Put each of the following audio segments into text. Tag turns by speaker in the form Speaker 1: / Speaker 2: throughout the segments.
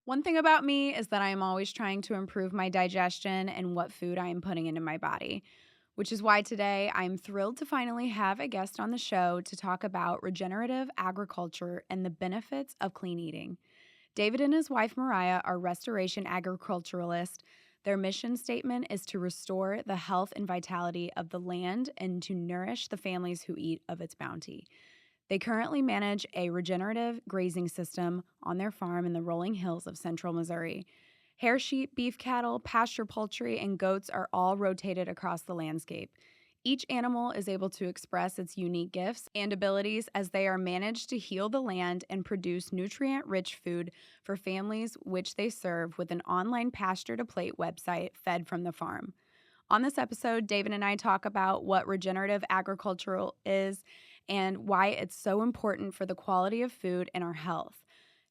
Speaker 1: One thing about me is that I am always trying to improve my digestion and what food I am putting into my body, which is why today I'm thrilled to finally have a guest on the show to talk about regenerative agriculture and the benefits of clean eating. David and his wife Mariah are restoration agriculturalists. Their mission statement is to restore the health and vitality of the land and to nourish the families who eat of its bounty. They currently manage a regenerative grazing system on their farm in the rolling hills of central Missouri. Hair sheep, beef cattle, pasture poultry, and goats are all rotated across the landscape. Each animal is able to express its unique gifts and abilities as they are managed to heal the land and produce nutrient rich food for families which they serve with an online pasture to plate website fed from the farm. On this episode, David and I talk about what regenerative agriculture is and why it's so important for the quality of food and our health.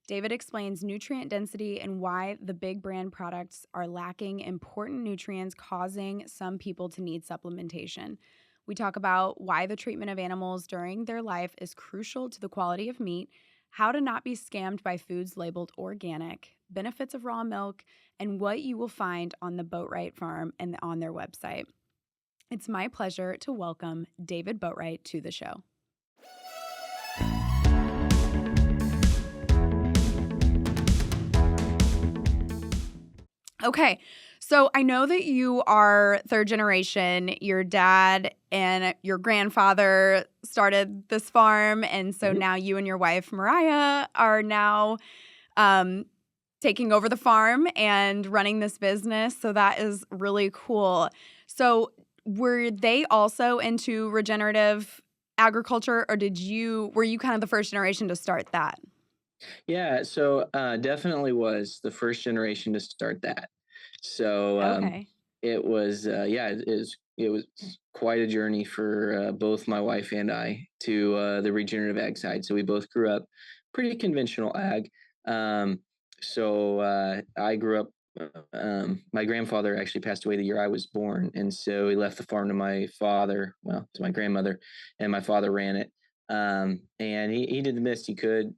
Speaker 1: David explains nutrient density and why the big brand products are lacking important nutrients, causing some people to need supplementation. We talk about why the treatment of animals during their life is crucial to the quality of meat, how to not be scammed by foods labeled organic, benefits of raw milk, and what you will find on the Boatright farm and on their website. It's my pleasure to welcome David Boatright to the show. Okay, so I know that you are third generation. Your dad and your grandfather started this farm, and so
Speaker 2: Mhm.
Speaker 1: now you and your wife Mariah are now um, taking over the farm and running this business. So that is really cool. So were they also into regenerative agriculture, or were you kind of the first generation to start that?
Speaker 2: Yeah, so definitely was the first generation to start that. So
Speaker 1: Okay.
Speaker 2: it was, yeah, it was quite a journey for both my wife and I to the regenerative ag side. So we both grew up pretty conventional ag. Um, I grew up. My grandfather actually passed away the year I was born, and so he left the farm to my father, well, to my grandmother, and my father ran it. And he did the best he could.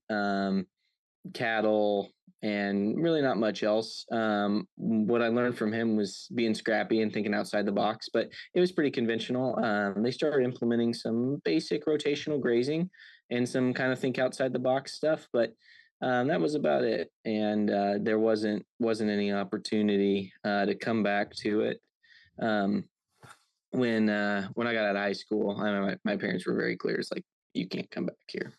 Speaker 2: Cattle, and really not much else. What I learned from him was being scrappy and thinking outside the box, but it was pretty conventional. They started implementing some basic rotational grazing and some kind of think outside the box stuff, but that was about it. And there wasn't any opportunity to come back to it. Um, when I got out of high school, I mean, my parents were very clear. It's like you can't come back here,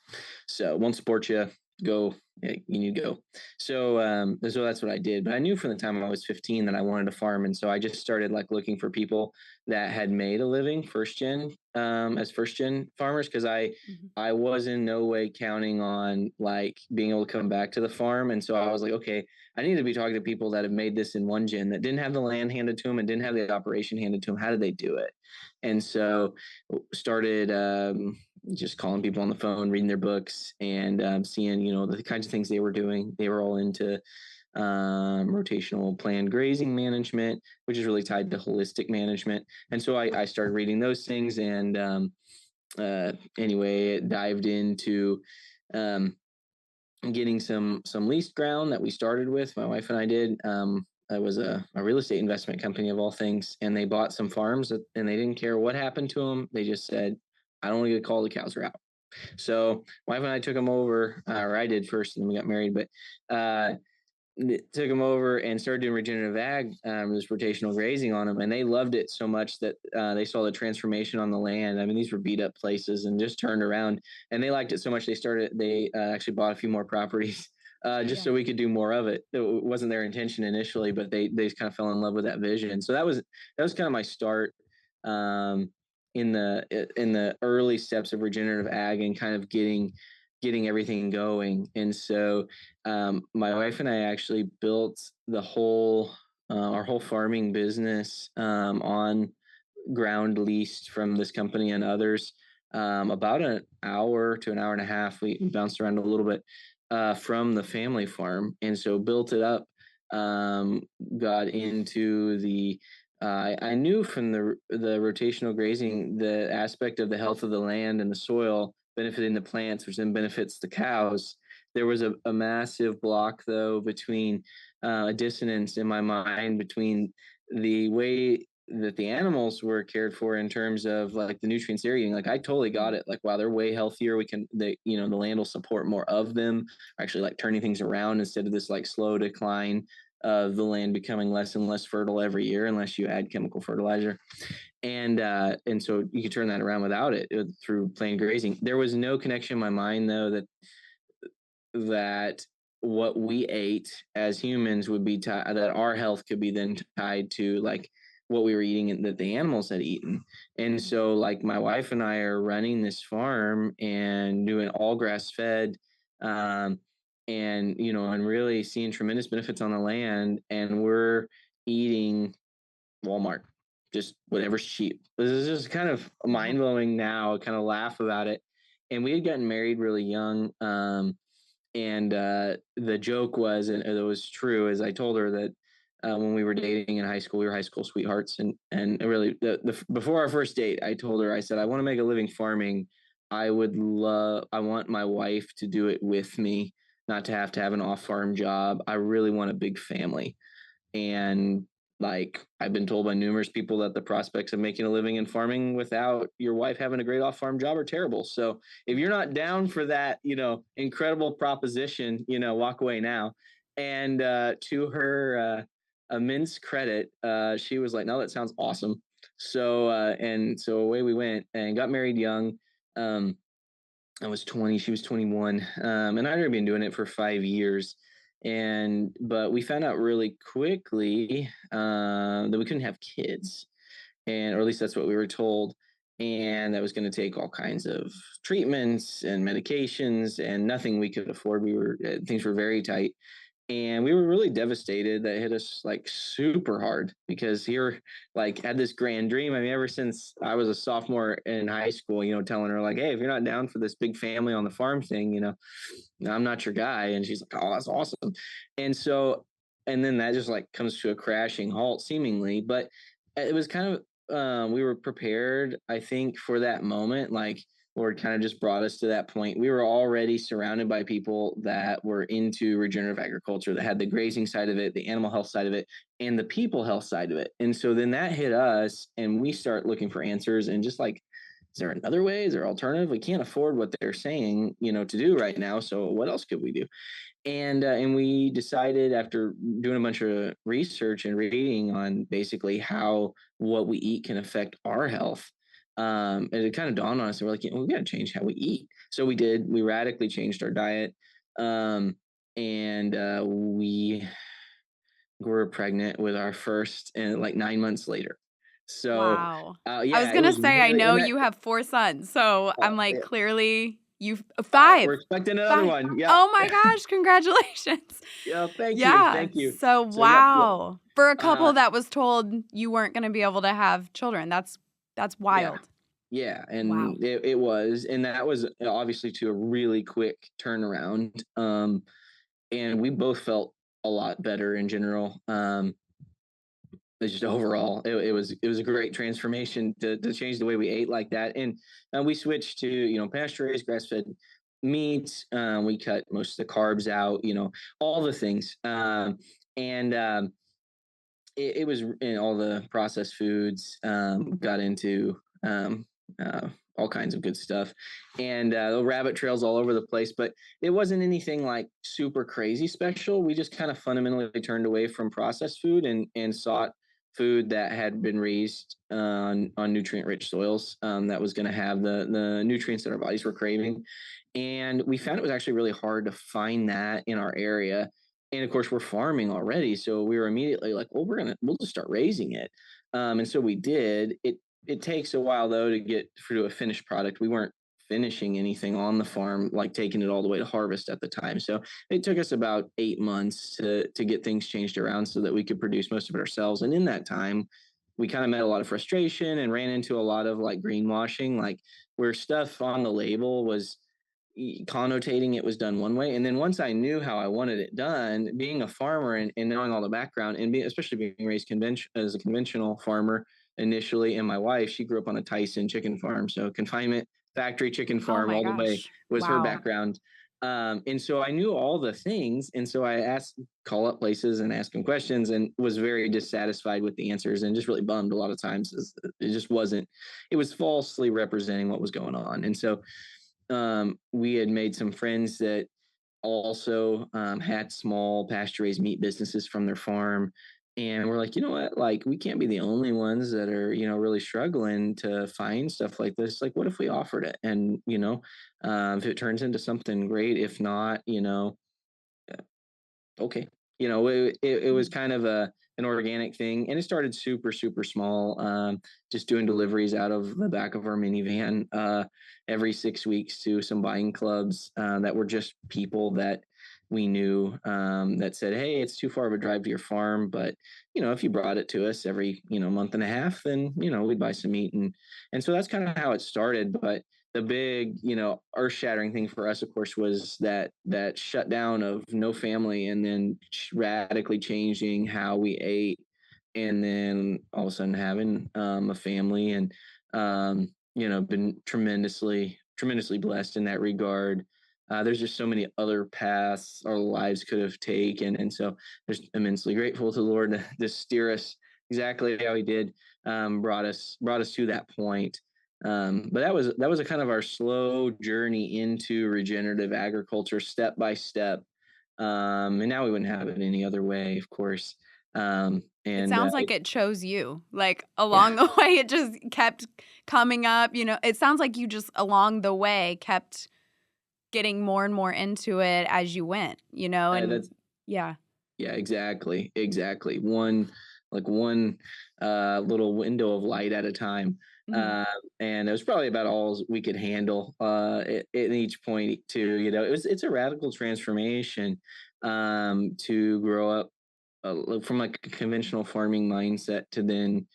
Speaker 2: so won't support you. Go, you need to go. So that's what I did. But I knew from the time I was 15 that I wanted to farm, and so I just started like looking for people that had made a living as first gen farmers because
Speaker 1: Mhm.
Speaker 2: I was in no way counting on like being able to come back to the farm, and so I was like, okay, I need to be talking to people that have made this in one gen that didn't have the land handed to them and didn't have the operation handed to them. How did they do it? And so started just calling people on the phone, reading their books, and seeing the kinds of things they were doing. They were all into rotational planned grazing management, which is really tied to holistic management. And so I started reading those things, and anyway, it dived into um, getting some leased ground that we started with. My wife and I did. It was a real estate investment company of all things, and they bought some farms, and they didn't care what happened to them. They just said, "I don't want to get a call. The cows are out." So my wife and I took them over, or I did first, and then we got married. But took them over and started doing regenerative ag, this rotational grazing on them, and they loved it so much that they saw the transformation on the land. I mean, these were beat up places, and just turned around, and they liked it so much they actually bought a few more properties. Just
Speaker 1: Yeah.
Speaker 2: so we could do more of it. It wasn't their intention initially, but they just kind of fell in love with that vision. So that was kind of my start um, in the early steps of regenerative ag and kind of getting everything going. And so my wife and I actually built our whole farming business on ground leased from this company and others. About an hour to an hour and a half, we bounced around a little bit from the family farm, and so built it up. Um, Got into the I knew from the rotational grazing the aspect of the health of the land and the soil benefiting the plants, which then benefits the cows. There was a massive block though between a dissonance in my mind between the way that the animals were cared for in terms of like the nutrients they're eating. Like I totally got
Speaker 1: Mhm.
Speaker 2: it. Like wow, they're way healthier. The land will support more of them. Actually, like turning things around instead of this like slow decline of the land becoming less and less fertile every year unless you add chemical fertilizer. And so you could turn that around without it through plain grazing. There was no connection in my mind though that what we ate as humans would be tied, that our health could be then tied to like what we were eating and that the animals had eaten. And
Speaker 1: Mhm.
Speaker 2: so like my wife and I are running this farm and doing all grass fed, um, and and really seeing tremendous benefits on the land, and we're eating Walmart, just whatever's cheap. This is just kind of mind blowing now. I kind of laugh about it. And we had gotten married really young. And the joke was, and it was true, as I told her that when we were dating in high school, we were high school sweethearts, and really, before our first date, I told her, I said, I want to make a living farming. I want my wife to do it with me, not to have an off farm job. I really want a big family. And like I've been told by numerous people that the prospects of making a living in farming without your wife having a great off farm job are terrible. So if you're not down for that, incredible proposition, walk away now. And to her immense credit, she was like, no, that sounds awesome. So away we went and got married young. Um, I was 20, she was 21. And I'd already been doing it for 5 years. But we found out really quickly that we couldn't have kids, or at least that's what we were told. And that was going to take all kinds of treatments and medications, and nothing we could afford. Things were very tight, and we were really devastated. That hit us like super hard because here, like, had this grand dream. I mean, ever since I was a sophomore in high school, telling her like, hey, if you're not down for this big family on the farm thing, I'm not your guy. And she's like, oh, that's awesome. And so, and then that just like comes to a crashing halt seemingly. But it was kind of, we were prepared, I think, for that moment. Like, Lord kind of just brought us to that point. We were already surrounded by people that were into regenerative agriculture, that had the grazing side of it, the animal health side of it, and the people health side of it. And so then that hit us, and we start looking for answers and just like, is there another way? Is there alternative? We can't afford what they're saying, to do right now. So what else could we do? And we decided after doing a bunch of research and reading on basically how what we eat can affect our health. And it kind of dawned on us, and we're like, we got to change how we eat. So we did. We radically changed our diet, and we were pregnant with our first, and like 9 months later. So,
Speaker 1: Wow. I was
Speaker 2: yeah, it
Speaker 1: gonna
Speaker 2: was
Speaker 1: say, I
Speaker 2: really,
Speaker 1: know
Speaker 2: and that
Speaker 1: you have 4 sons, so I'm like,
Speaker 2: yeah,
Speaker 1: clearly you've
Speaker 2: five.
Speaker 1: 5.
Speaker 2: We're expecting another
Speaker 1: 5.
Speaker 2: one. Yep.
Speaker 1: Oh my gosh, congratulations.
Speaker 2: Yeah. Thank you.
Speaker 1: Yeah,
Speaker 2: Thank you.
Speaker 1: so
Speaker 2: So, yep.
Speaker 1: wow. For a couple
Speaker 2: Uh,
Speaker 1: that was told you weren't gonna be able to have children, that's
Speaker 2: yeah.
Speaker 1: wild.
Speaker 2: Yeah,
Speaker 1: Wow.
Speaker 2: and it was, and that was obviously to a really quick turnaround. And we both felt a lot better in general. Just overall, it was a great transformation to change the way we ate like that, and we switched to pasture raised, grass fed meat. We cut most of the carbs out, all the things, and it was in all the processed foods. Got into all kinds of good stuff, and the rabbit trails all over the place. But it wasn't anything like super crazy special. We just kind of fundamentally turned away from processed food and sought food that had been raised on nutrient rich soils, that was going to have the nutrients that our bodies were craving. And we found it was actually really hard to find that in our area, and of course we're farming already, so we were immediately like, well, we'll just start raising it. And so we did. It takes a while though to get through a finished product. We weren't finishing anything on the farm, like taking it all the way to harvest at the time. So it took us about 8 months to get things changed around so that we could produce most of it ourselves. And in that time, we kind of met a lot of frustration and ran into a lot of like greenwashing, like where stuff on the label was connotating it was done one way. And then once I knew how I wanted it done, being a farmer and knowing all the background, and especially being raised as a conventional farmer initially, and my wife, she grew up on a Tyson chicken farm. So confinement, factory chicken
Speaker 1: Oh
Speaker 2: farm
Speaker 1: my
Speaker 2: all the way
Speaker 1: gosh.
Speaker 2: was her
Speaker 1: Wow.
Speaker 2: background. And so I knew all the things. And so I asked, call up places and ask them questions, and was very dissatisfied with the answers, and just really bummed a lot of times. It just wasn't, it was falsely representing what was going on. And so we had made some friends that also had small pasture raised meat businesses from their farm. And we're like, you know what? Like, we can't be the only ones that are, really struggling to find stuff like this. Like, what if we offered it? And, if it turns into something great, if not, okay. It was
Speaker 1: Mhm.
Speaker 2: kind of an organic thing, and it started super super small, just doing deliveries out of the back of our minivan every 6 weeks to some buying clubs that were just people that we knew, that said, hey, it's too far of a drive to your farm, but if you brought it to us every month and a half, then we'd buy some meat. And so that's kind of how it started. But the big, earth-shattering thing for us, of course, was that shutdown of no family, and then radically changing how we ate, and then all of a sudden having a family, and been tremendously blessed in that regard. There's just so many other paths our lives could have taken, and so just immensely grateful to the Lord to steer us exactly how He did, brought us to that point. But that was a kind of our slow journey into regenerative agriculture, step by step. And now we wouldn't have it any other way, of course.
Speaker 1: It
Speaker 2: And
Speaker 1: sounds like it chose you. Like,
Speaker 2: Yeah,
Speaker 1: along the way, it just kept coming up, it sounds like you just along the way kept getting more and more into it as you went, and
Speaker 2: that's
Speaker 1: yeah.
Speaker 2: yeah, exactly. One little window of light at a time.
Speaker 1: Mhm.
Speaker 2: Uh, and it was probably about all we could handle at each point too. It's a radical transformation to grow up from like a conventional farming mindset to then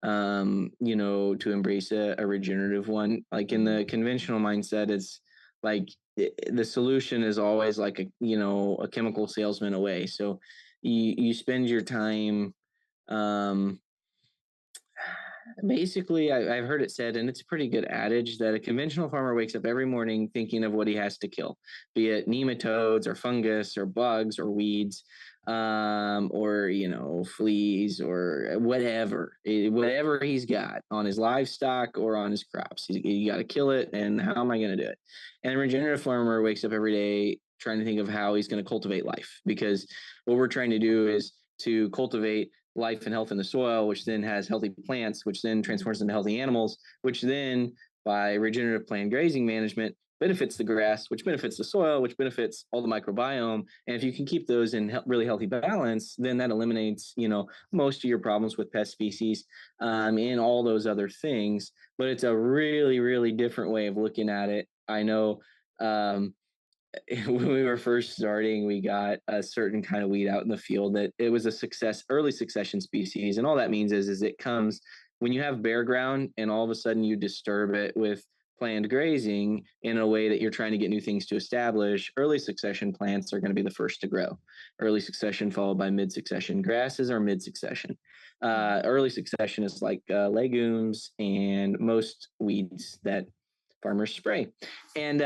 Speaker 2: to embrace a regenerative one. Like in
Speaker 1: Mhm.
Speaker 2: the conventional mindset, it's like the solution is always like a chemical salesman away. So you spend your time, um, basically, I've heard it said, and it's a pretty good adage, that a conventional farmer wakes up every morning thinking of what he has to kill, be it nematodes or fungus or bugs or weeds, or fleas or whatever he's got on his livestock or on his crops. He got to kill it, and how am I going to do it? And a regenerative farmer wakes up every day trying to think of how he's going to cultivate life, because what we're trying to do is to cultivate life and health in the soil, which then has healthy plants, which then
Speaker 1: Mhm.
Speaker 2: transforms into healthy animals, which then, by regenerative plant grazing management, benefits the grass, which benefits the soil, which benefits all the microbiome. And if you can keep those in really healthy balance, then that eliminates, most of your problems with pest species, and all those other things. But it's a really, really different way of looking at it. I know, um, when we were first starting, we got a certain kind of weed out in the field that it was a early succession species. And all that means is it comes when you have bare ground and all of a sudden you disturb it with planned grazing in a way that you're trying to get new things to establish. Early succession plants are going to be the first to grow. Early succession followed by mid succession. Grasses are mid succession.
Speaker 1: Mhm.
Speaker 2: Early succession is like legumes and most weeds that farmers spray. And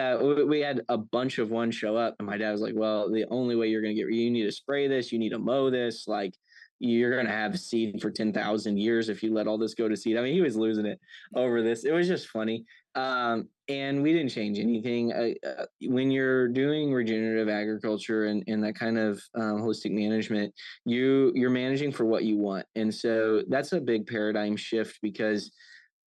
Speaker 2: we had a bunch of ones show up, and my dad was like, well, the only way you're going to you need to spray this, you need to mow this, like you're going to have seed for 10,000 years if you let all this go to seed. I mean, he was losing it over this. It was just funny. And we didn't change anything. When you're doing regenerative agriculture and that kind of holistic management, you're managing for what you want. And so that's a big paradigm shift, because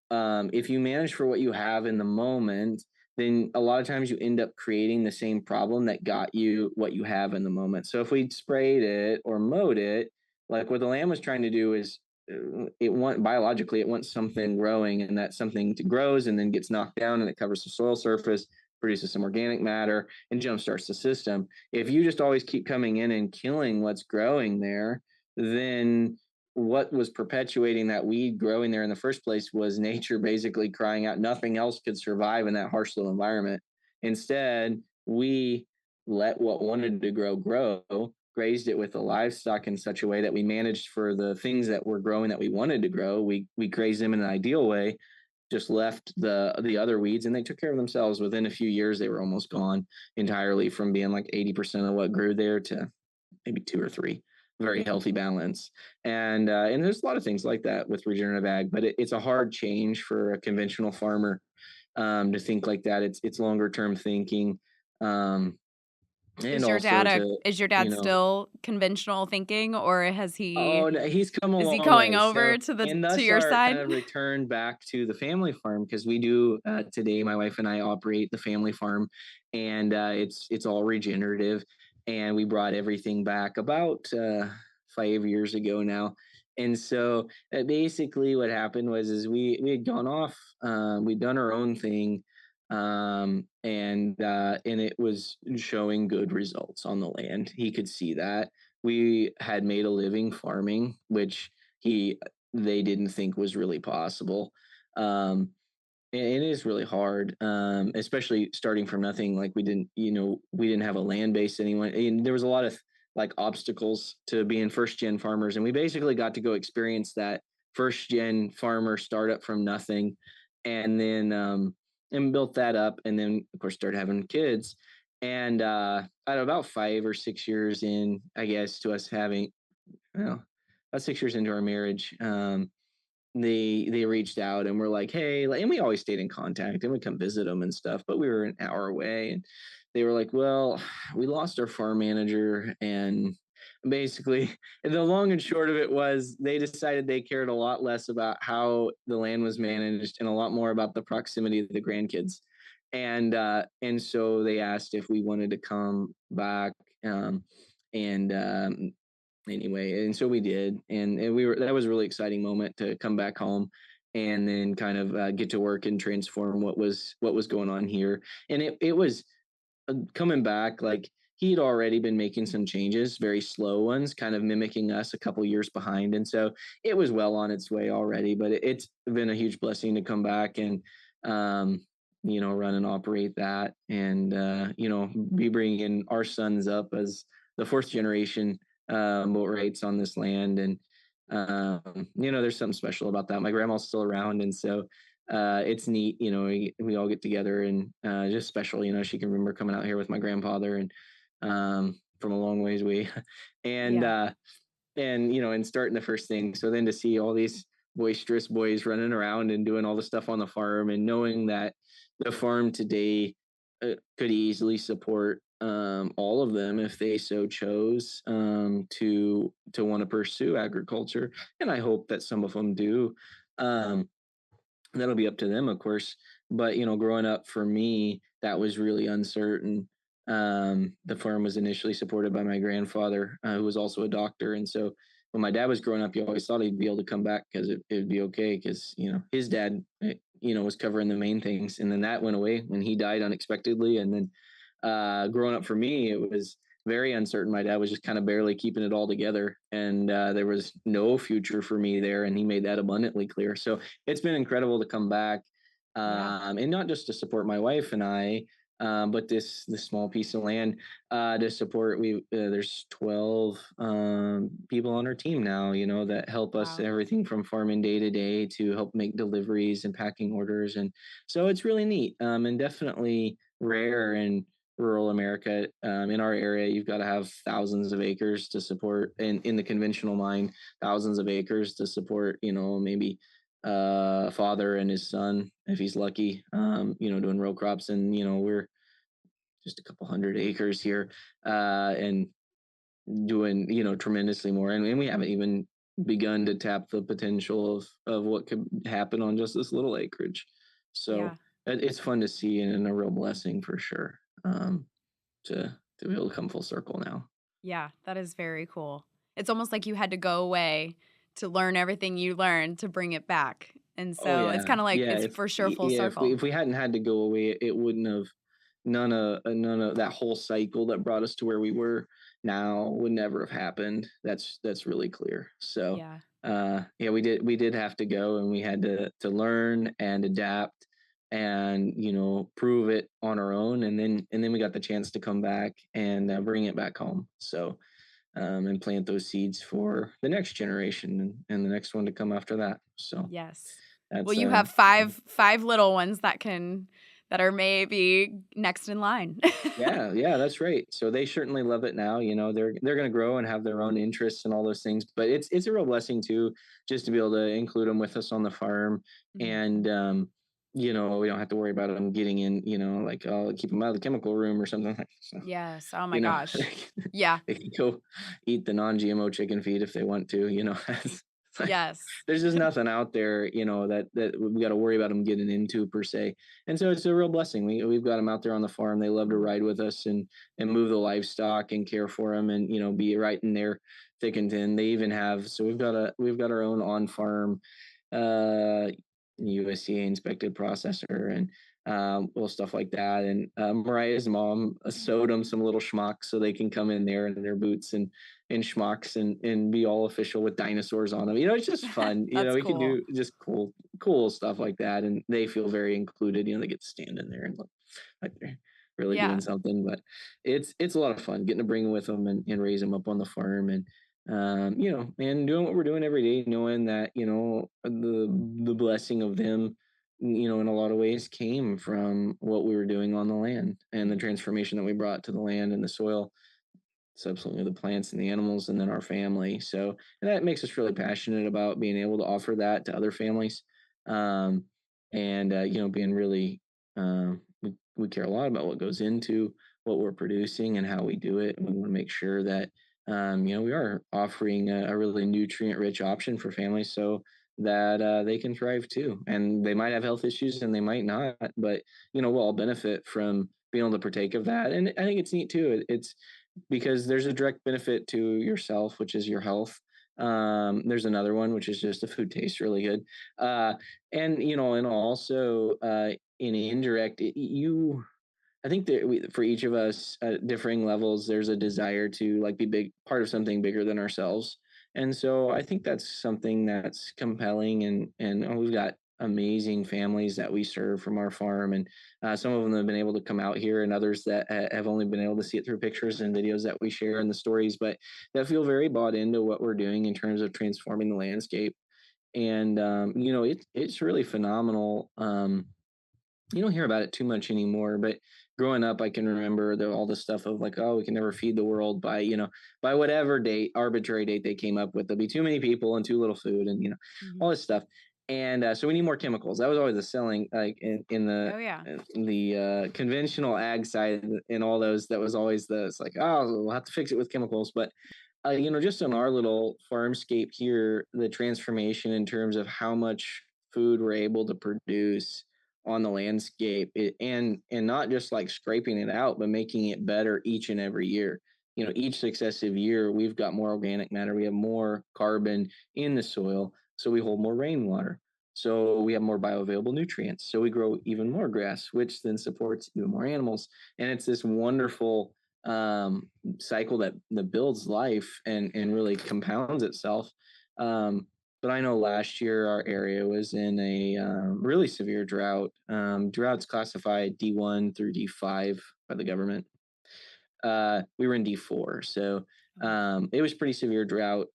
Speaker 2: if you manage for what you have in the moment, then a lot of times you end up creating the same problem that got you what you have in the moment. So if we sprayed it or mowed it, like what the lamb was trying to do is, it wants something growing, and that something grows and then gets knocked down, and it covers the soil surface, produces some organic matter, and jumpstarts the system. If you just always keep coming in and killing what's growing there, then what was perpetuating that weed growing there in the first place was nature basically crying out. Nothing else could survive in that harsh little environment. Instead, we let what wanted to grow, grazed it with the livestock in such a way that we managed for the things that were growing that we wanted to grow. We grazed them in an ideal way, just left the other weeds, and they took care of themselves. Within a few years, they were almost gone entirely, from being like 80% of what grew there to maybe two or three. Very healthy balance. And there's a lot of things like that with regenerative ag, but it's a hard change for a conventional farmer, to think like that. It's longer term thinking, um, and also to,
Speaker 1: Is your
Speaker 2: you
Speaker 1: dad
Speaker 2: know,
Speaker 1: still conventional thinking, or
Speaker 2: oh, no, he's come a
Speaker 1: is he
Speaker 2: long
Speaker 1: going
Speaker 2: way. So,
Speaker 1: over to the
Speaker 2: and
Speaker 1: to
Speaker 2: thus
Speaker 1: your
Speaker 2: our
Speaker 1: side?
Speaker 2: kind of return back to the family farm, because we do, today. My wife and I operate the family farm, and it's all regenerative. And we brought everything back about 5 years ago now. And so, basically, what happened was is we had gone off. We'd done our own thing, and it was showing good results on the land. He could see that we had made a living farming, which he they didn't think was really possible. Um, and it is really hard, especially starting from nothing. Like, we didn't have a land base anyway, and there was a lot of like obstacles to being first gen farmers, and we basically got to go experience that first gen farmer startup from nothing, and then and built that up, and then of course started having kids, and at about 5 or 6 years in, I guess, to us having, well, about 6 years into our marriage, they reached out and were like, "Hey," and we always stayed in contact and would come visit them and stuff, but we were an hour away, and they were like, "Well, we lost our farm manager," and basically, the long and short of it was they decided they cared a lot less about how the land was managed and a lot more about the proximity of the grandkids, and so they asked if we wanted to come back, and anyway, and so we did, and we were that was a really exciting moment to come back home, and then kind of get to work and transform what was going on here. And it was, coming back, like, he'd already been making some changes, very slow ones, kind of mimicking us a couple years behind, and so it was well on its way already. But it's been a huge blessing to come back and, um, run and operate that, and be bringing our sons up as the fourth generation Boatrights on this land. And there's something special about that. My grandma's still around, and so it's neat. We all get together, and just special. She can remember coming out here with my grandfather, and from a long ways away, and
Speaker 1: Yeah.
Speaker 2: and starting the first thing. So then to see all these boisterous boys running around and doing all the stuff on the farm, and knowing that the farm today could easily support all of them if they so chose, to want to pursue agriculture, and I hope that some of them do. Um, that'll be up to them, of course. But growing up for me, that was really uncertain. The farm was initially supported by my grandfather, who was also a doctor, and so when my dad was growing up, he always thought he'd be able to come back because it'd be okay, because his dad, was covering the main things, and then that went away when he died unexpectedly. And then growing up for me, it was very uncertain. My dad was just kind of barely keeping it all together, and there was no future for me there, and he made that abundantly clear. So it's been incredible to come back,
Speaker 1: Yeah.
Speaker 2: and not just to support my wife and I, but this small piece of land, to support. There's 12 people on our team now, that help us
Speaker 1: Wow.
Speaker 2: everything from farming day to day to help make deliveries and packing orders, and so it's really neat, and definitely rare in rural America. In our area, you've got to have thousands of acres to support, in the conventional mind, thousands of acres to support, maybe father and his son, if he's lucky, doing row crops. And, we're just a couple hundred acres here, and doing, tremendously more. And we haven't even begun to tap the potential of what could happen on just this little acreage. So
Speaker 1: Yeah.
Speaker 2: it's fun to see, and a real blessing for sure. To be able to come full circle now.
Speaker 1: Yeah, that is very cool. It's almost like you had to go away to learn everything you learned to bring it back. And
Speaker 2: Oh
Speaker 1: so it's
Speaker 2: yeah,
Speaker 1: kinda like
Speaker 2: yeah.
Speaker 1: it's
Speaker 2: If
Speaker 1: for sure full
Speaker 2: yeah,
Speaker 1: circle.
Speaker 2: if we hadn't had to go away, it wouldn't have, none of that whole cycle that brought us to where we were now would never have happened. That's really clear. So
Speaker 1: Yeah.
Speaker 2: yeah, we did have to go, and we had to learn and adapt, and prove it on our own, and then we got the chance to come back and bring it back home. So and plant those seeds for the next generation, and the next one to come after that. So
Speaker 1: Yes. Well,
Speaker 2: That's
Speaker 1: you have 5 little ones that are maybe next in line.
Speaker 2: Yeah, yeah, that's right. So they certainly love it now. They're going to grow and have their own interests and all those things. But it's a real blessing too, just to be able to include them with us on the farm,
Speaker 1: Mhm.
Speaker 2: and we don't have to worry about them getting in. Like I'll keep them out of the chemical room or something like. So,
Speaker 1: Yes, oh my
Speaker 2: you know,
Speaker 1: gosh. Yeah,
Speaker 2: they can go eat the non-GMO chicken feed if they want to. It's like
Speaker 1: yes.
Speaker 2: there's just nothing out there, that we got to worry about them getting into per se. And so it's a real blessing. We've got them out there on the farm. They love to
Speaker 1: Mhm,
Speaker 2: ride with us and move the livestock and care for them, and be right in there thick and thin. They even have, so we've got our own on farm uh USDA inspected processor, and little stuff like that. And Mariah's mom sewed them some little schmucks so they can come in there in their boots and schmucks and be all official with dinosaurs on them. It's just fun.
Speaker 1: that's
Speaker 2: We can
Speaker 1: cool.
Speaker 2: do just cool stuff like that, and they feel very included. They get to stand in there and look like they're really doing
Speaker 1: Yeah,
Speaker 2: something. But it's a lot of fun getting to bring them with them and raise them up on the farm, and and doing what we're doing every day, knowing that the blessing of them, in a lot of ways came from what we were doing on the land and the
Speaker 1: mhm,
Speaker 2: transformation that we brought to the land and the soil, subsequently the plants and the animals, and then our family. So, and that makes us really passionate about being able to offer that to other families. Um, and, being really, we care a lot about what goes into what we're producing and how we do it. And we want to make sure that, we are offering a really nutrient rich option for families so that they can thrive too. And they might have health issues and they might not, but, we'll all benefit from being able to partake of that. And I think it's neat too. It's, because there's a direct benefit to yourself, which is your health. There's another one, which is just the food tastes really good. And, and also in indirect, I think that for each of us at differing levels, there's a desire to like be big part of something bigger than ourselves. And so I think that's something that's compelling, and we've got amazing families that we serve from our farm, and some of them have been able to come out here, and others that have only been able to see it through pictures and videos that we share in the stories, but that feel very bought into what we're doing in terms of transforming the landscape. And it's really phenomenal. You don't hear about it too much anymore, but growing up I can remember all the stuff of like, oh, we can never feed the world by by whatever date, arbitrary date they came up with. There'll be too many people and too little food, and all
Speaker 1: mhm.
Speaker 2: this stuff. And so we need more chemicals. That was always the selling, like in the
Speaker 1: Oh, yeah.
Speaker 2: conventional ag side and all those. That was always it's like, oh, we'll have to fix it with chemicals. But just on our little farmscape here, the transformation in terms of how much food we're able to produce on the landscape, and not just like scraping it out, but making it better each and every year. Each successive year, we've got more organic matter, we have more carbon in the soil, so we hold more rainwater. So we have more bioavailable nutrients. So we grow even more grass, which then supports even more animals. And it's this wonderful cycle that builds life and really compounds itself. Um, but I know last year our area was in a really severe drought. Drought's classified D1 through D5 by the government. We were in D4, so
Speaker 1: Oh.
Speaker 2: it was pretty severe drought.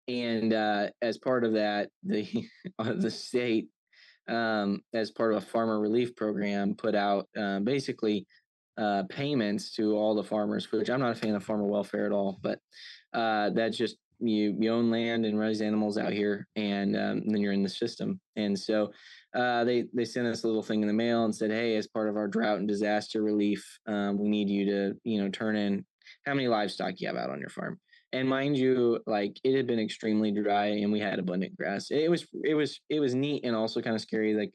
Speaker 2: And as part of that, the the state, as part of a farmer relief program, put out basically payments to all the farmers, which I'm not a fan of farmer welfare at all, but that's just you own land and raise animals out here, and then you're in the system. And so they sent us a little thing in the mail and said, hey, as part of our drought and disaster relief, we need you to turn in how many livestock you have out on your farm. And mind you, like it had been extremely dry and we had abundant grass. It was neat and also kind of scary. Like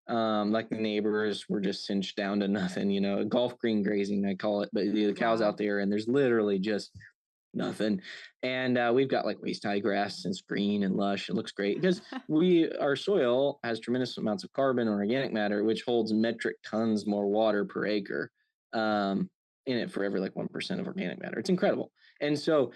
Speaker 2: the neighbors were just cinched down to nothing, golf green grazing, I call it. But the cows out
Speaker 1: Wow.
Speaker 2: there, and there's literally just nothing. And we've got like waist high grass, and it's green and lush. It looks great because our soil has tremendous amounts of carbon and organic matter, which holds metric tons more water per acre um, in it for every like 1% of organic matter. It's incredible. And so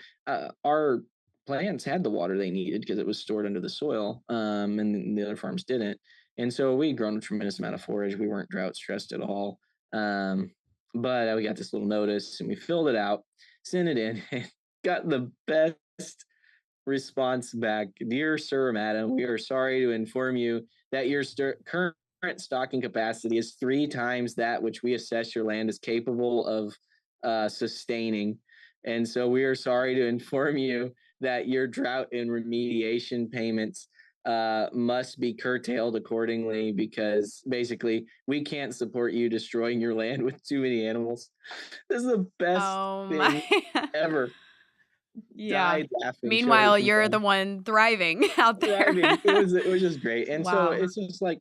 Speaker 2: our plants had the water they needed because it was stored under the soil, and the other farms didn't. And so we grown a tremendous amount of forage. We weren't drought stressed at all. But we got this little notice and we filled it out, sent it in, and got the best response back: "Dear sir, madam, we are sorry to inform you that your current stocking capacity is 3 times that which we assess your land is capable of sustaining. And so we are sorry to inform you that your drought and remediation payments must be curtailed accordingly, because basically we can't support you destroying your land with too many animals." This is the best
Speaker 1: Oh my.
Speaker 2: thing ever.
Speaker 1: Yeah.
Speaker 2: Died laughing,
Speaker 1: Meanwhile,
Speaker 2: sharing
Speaker 1: you're the
Speaker 2: from
Speaker 1: one thriving out there.
Speaker 2: thriving. It was just great. And so
Speaker 1: Wow.
Speaker 2: it's just like,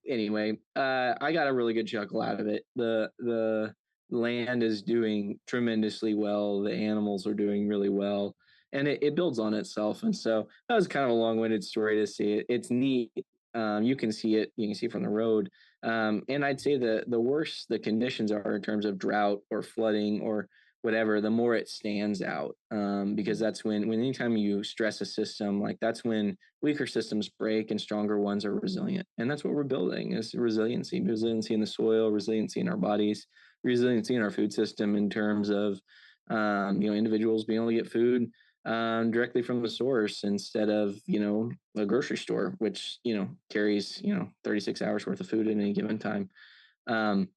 Speaker 2: anyway, I got a really good chuckle out of it. The land is doing tremendously well. The animals are doing really well, and it builds on itself. And so that was kind of a long-winded story to see it. It's neat. You can see it. You can see it from the road. And I'd say the worse the conditions are in terms of drought or flooding or whatever, the more it stands out. Because that's when anytime you stress a system, like that's when weaker systems break and stronger ones are resilient. And that's what we're building, is resiliency in the soil, resiliency in our bodies, resiliency in our food system, in terms of individuals being able to get food directly from the source, instead of a grocery store, which carries 36 hours worth of food at any given time. um,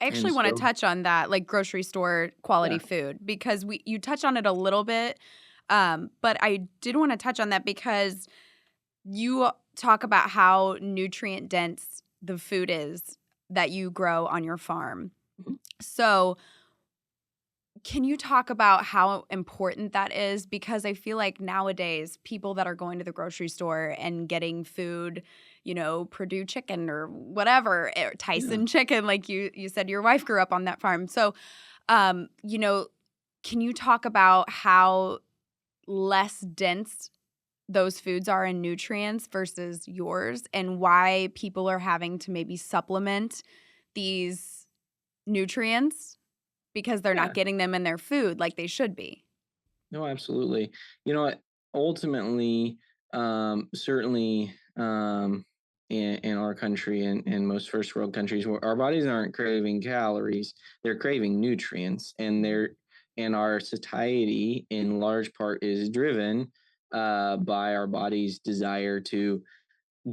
Speaker 1: I
Speaker 2: and
Speaker 1: actually wanna
Speaker 2: so
Speaker 1: touch on that, like, grocery store quality
Speaker 2: yeah.
Speaker 1: food, because we you touch on it a little bit, but I did wanna touch on that because you talk about how nutrient dense the food is that you grow on your farm.
Speaker 2: Mhm.
Speaker 1: So, can you talk about how important that is? Because I feel like nowadays, people that are going to the grocery store and getting food, Purdue chicken or whatever,
Speaker 2: Yeah.
Speaker 1: Tyson chicken, like you said your wife grew up on that farm. So, um, you know, can you talk about how less dense those foods are in nutrients versus yours, and why people are having to maybe supplement these nutrients because they're not
Speaker 2: Yeah.
Speaker 1: getting them in their food like they should be?
Speaker 2: No, absolutely. You know what? Ultimately, certainly, in our country and most first world countries, where our bodies aren't craving calories, they're craving nutrients, and
Speaker 1: Mhm,
Speaker 2: our satiety in large part is driven by our body's desire to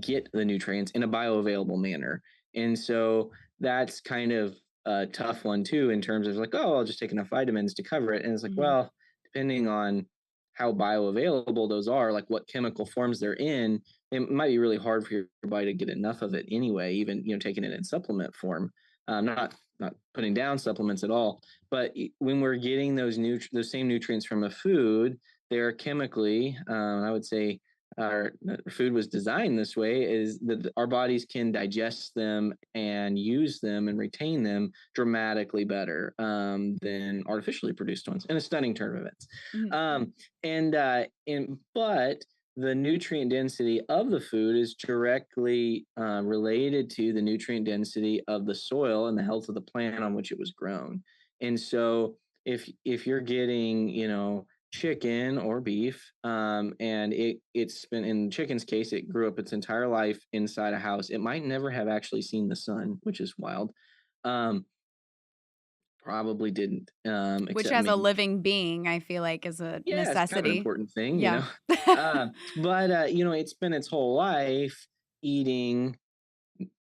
Speaker 2: get the nutrients in a bioavailable manner. And so that's kind of a tough one too, in terms of like, oh, I'll just take enough vitamins to cover it. And it's like,
Speaker 1: mhm,
Speaker 2: well, depending on how bioavailable those are, like what chemical forms they're in, it might be really hard for your body to get enough of it anyway, even taking it in supplement form. Not putting down supplements at all, but when we're getting those same nutrients from a food, they're chemically, I would say, our food was designed this way, is that our bodies can digest them and use them and retain them dramatically better than artificially produced ones, in a stunning turn of events.
Speaker 1: mhm,
Speaker 2: um, but the nutrient density of the food is directly related to the nutrient density of the soil and the health of the plant on which it was grown. And so if you're getting chicken or beef, and it's been, in chicken's case, it grew up its entire life inside a house, it might never have actually seen the sun, which is wild. um Probably didn't,
Speaker 1: which
Speaker 2: except
Speaker 1: as a
Speaker 2: maybe,
Speaker 1: living being, I feel like is a
Speaker 2: yeah, it's kind of an
Speaker 1: necessity.
Speaker 2: important thing,
Speaker 1: Yeah.
Speaker 2: but it spent its whole life eating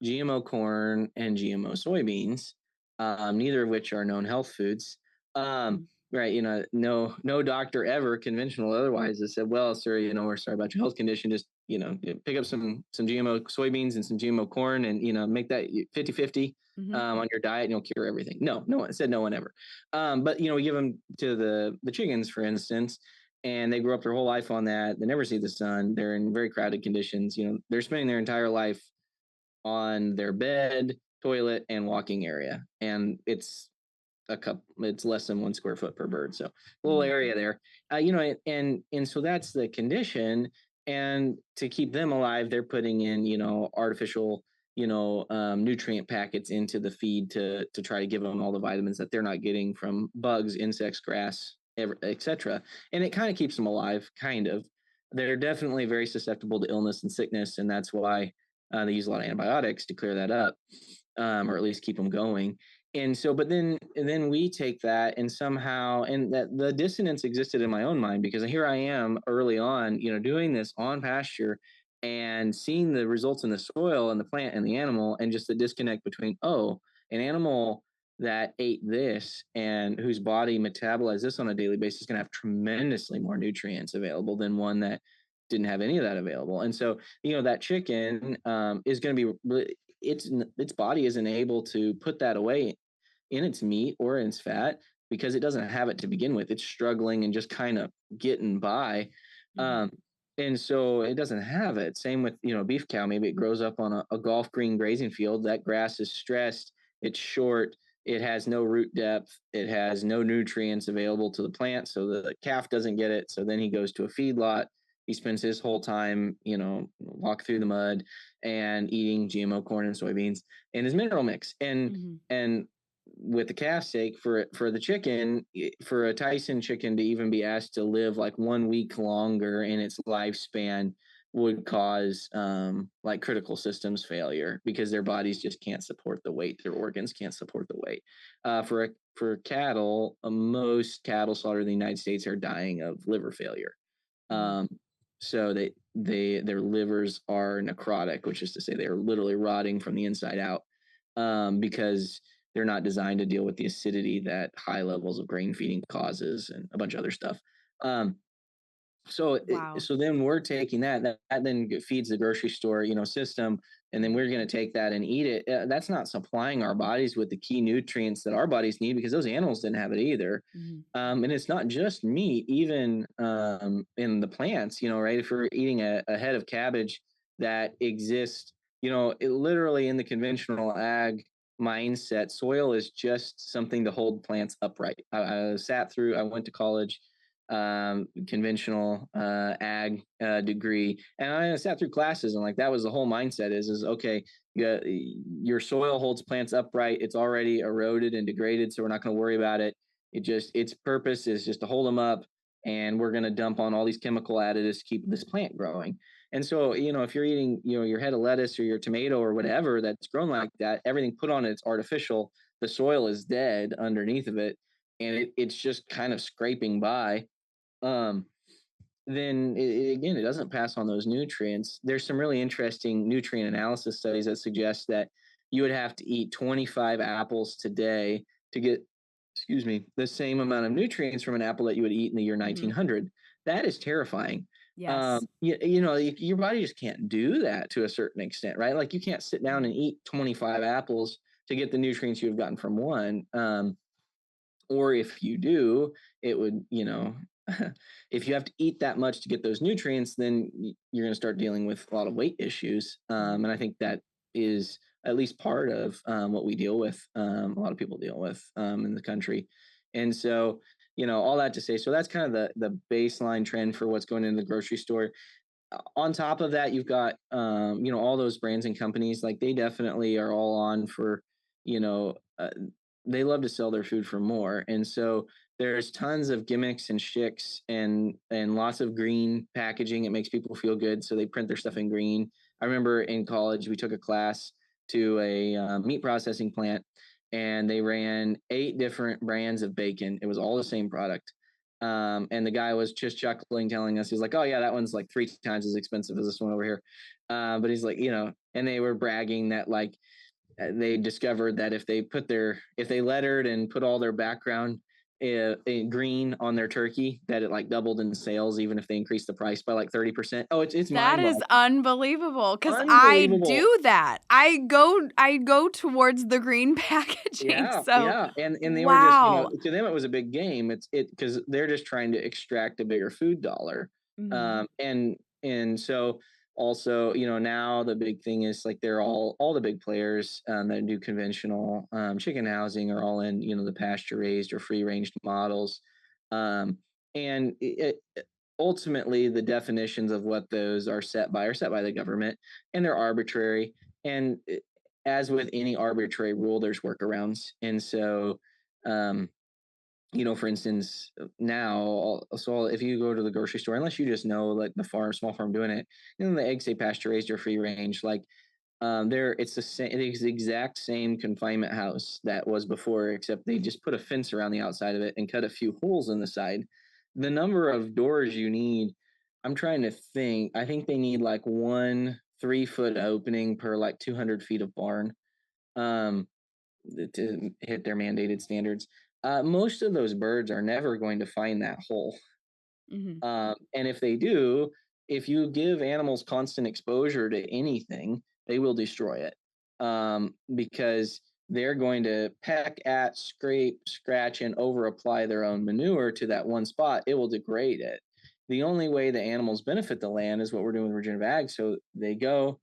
Speaker 2: GMO corn and GMO soybeans, neither of which are known health foods.
Speaker 1: Mm,
Speaker 2: Right, no doctor ever, conventional or otherwise, has said, "Well, sir, we're sorry about your health condition. Just pick up some GMO soybeans and some GMO corn, and make that 50-50
Speaker 1: mhm,
Speaker 2: on your diet, and you'll cure everything." No, no one said, no one ever. But we give them to the chickens, for instance, and they grow up their whole life on that. They never see the sun. They're in very crowded conditions. They're spending their entire life on their bed, toilet, and walking area. And it's less than 1 square foot per bird. So a little
Speaker 1: mhm,
Speaker 2: area there. And so that's the condition. And to keep them alive, they're putting in, artificial, nutrient packets into the feed to try to give them all the vitamins that they're not getting from bugs, insects, grass, etc. And it kind of keeps them alive, kind of. They're definitely very susceptible to illness and sickness, and that's why they use a lot of antibiotics to clear that up, or at least keep them going. And so, but then we take that and somehow, and that the dissonance existed in my own mind, because here I am early on, doing this on pasture and seeing the results in the soil and the plant and the animal, and just the disconnect between, oh, an animal that ate this and whose body metabolized this on a daily basis is going to have tremendously more nutrients available than one that didn't have any of that available. And so, that chicken is going to be its body isn't able to put that away in its meat or in its fat, because it doesn't have it to begin with. It's struggling and just kind of getting by.
Speaker 1: Mhm.
Speaker 2: Um, and so it doesn't have it. Same with, beef cow. Maybe it grows up on a golf green grazing field. That grass is stressed, it's short, it has no root depth, it has no nutrients available to the plant. So the calf doesn't get it. So then he goes to a feedlot. He spends his whole time, walk through the mud and eating GMO corn and soybeans and his mineral mix.
Speaker 1: Mhm.
Speaker 2: And with the calf's sake, for the chicken, for a Tyson chicken to even be asked to live like 1 week longer in its lifespan would cause like critical systems failure, because their bodies just can't support the weight, their organs can't support the weight. For cattle, most cattle slaughtered in the United States are dying of liver failure.
Speaker 1: Mhm.
Speaker 2: um, so their livers are necrotic, which is to say they are literally rotting from the inside out, because they're not designed to deal with the acidity that high levels of grain feeding causes, and a bunch of other stuff. Um,
Speaker 1: Wow.
Speaker 2: so then we're taking that then feeds the grocery store, system, and then we're going to take that and eat it. That's not supplying our bodies with the key nutrients that our bodies need, because those animals didn't have it either.
Speaker 1: Mhm.
Speaker 2: And it's not just meat, even in the plants, right? If we're eating a head of cabbage that exists, literally in the conventional ag mindset, soil is just something to hold plants upright. I went to college, conventional ag degree, and I sat through classes, and like that was the whole mindset is okay, your soil holds plants upright, it's already eroded and degraded, so we're not going to worry about it. Its purpose is just to hold them up, and we're going to dump on all these chemical additives to keep this plant growing. And so, if you're eating, your head of lettuce or your tomato or whatever that's grown like that, everything put on it's artificial, the soil is dead underneath of it, and it's just kind of scraping by. um, then again, it doesn't pass on those nutrients. There's some really interesting nutrient analysis studies that suggest that you would have to eat 25 apples today to get, excuse me, the same amount of nutrients from an apple that you would eat in the year
Speaker 1: Mhm.
Speaker 2: 1900. That is terrifying.
Speaker 1: Yes.
Speaker 2: Your body just can't do that to a certain extent, right? Like you can't sit down
Speaker 1: Mhm.
Speaker 2: and eat 25 apples to get the nutrients you've gotten from one. Or if you do, it would, if you have to eat that much to get those nutrients, then you're going to start dealing with a lot of weight issues.
Speaker 1: Mhm.
Speaker 2: And I think that is at least part of what we deal with, a lot of people deal with in the country. And so, all that to say, so that's kind of the baseline trend for what's going in the grocery store. On top of that, you've got all those brands and companies, like they definitely are all on for, you know uh, they love to sell their food for more. And so there's tons of gimmicks and shicks and lots of green packaging. It makes people feel good, so they print their stuff in green. I remember in college we took a class to a meat processing plant, and they ran 8 different brands of bacon. It was all the same product. And the guy was just chuckling, telling us, he's like, "Oh yeah, that one's like 3 times as expensive as this one over here." But he's like, and they were bragging that like they discovered that if they lettered and put all their background in green on their turkey, that it like doubled in sales, even if they increased the price by like 30%. Oh, it's
Speaker 1: That
Speaker 2: mind
Speaker 1: is
Speaker 2: boggling,
Speaker 1: unbelievable. Cause I
Speaker 2: unbelievable.
Speaker 1: do that. I go towards the green packaging,
Speaker 2: Yeah,
Speaker 1: so
Speaker 2: yeah, and they were just,
Speaker 1: wow.
Speaker 2: to them it was a big game. It because they're just trying to extract a bigger food dollar,
Speaker 1: Mhm.
Speaker 2: and so also, now the big thing is like they're all the big players that do conventional chicken housing are all in, the pasture raised or free range models, and ultimately the definitions of what those are set by the government, and they're arbitrary. And as with any arbitrary rule, there's workarounds. And so, um, for instance, now, so if you go to the grocery store, unless you just know like the small farm doing it, the eggs say pasture raised or free range. Like It's it's the exact same confinement house that was before, except they just put a fence around the outside of it and cut a few holes in the side. The number of doors you need, I'm trying to think. I think they need like one 3 foot opening per like 200 feet of barn. Um, to hit their mandated standards. Most of those birds are never going to find that hole.
Speaker 1: Mhm.
Speaker 2: And if they do, if you give animals constant exposure to anything, they will destroy it, because they're going to peck at, scrape, scratch, and over apply their own manure to that one spot. It will degrade it. The only way the animals benefit the land is what we're doing with regenerative ag. So they go,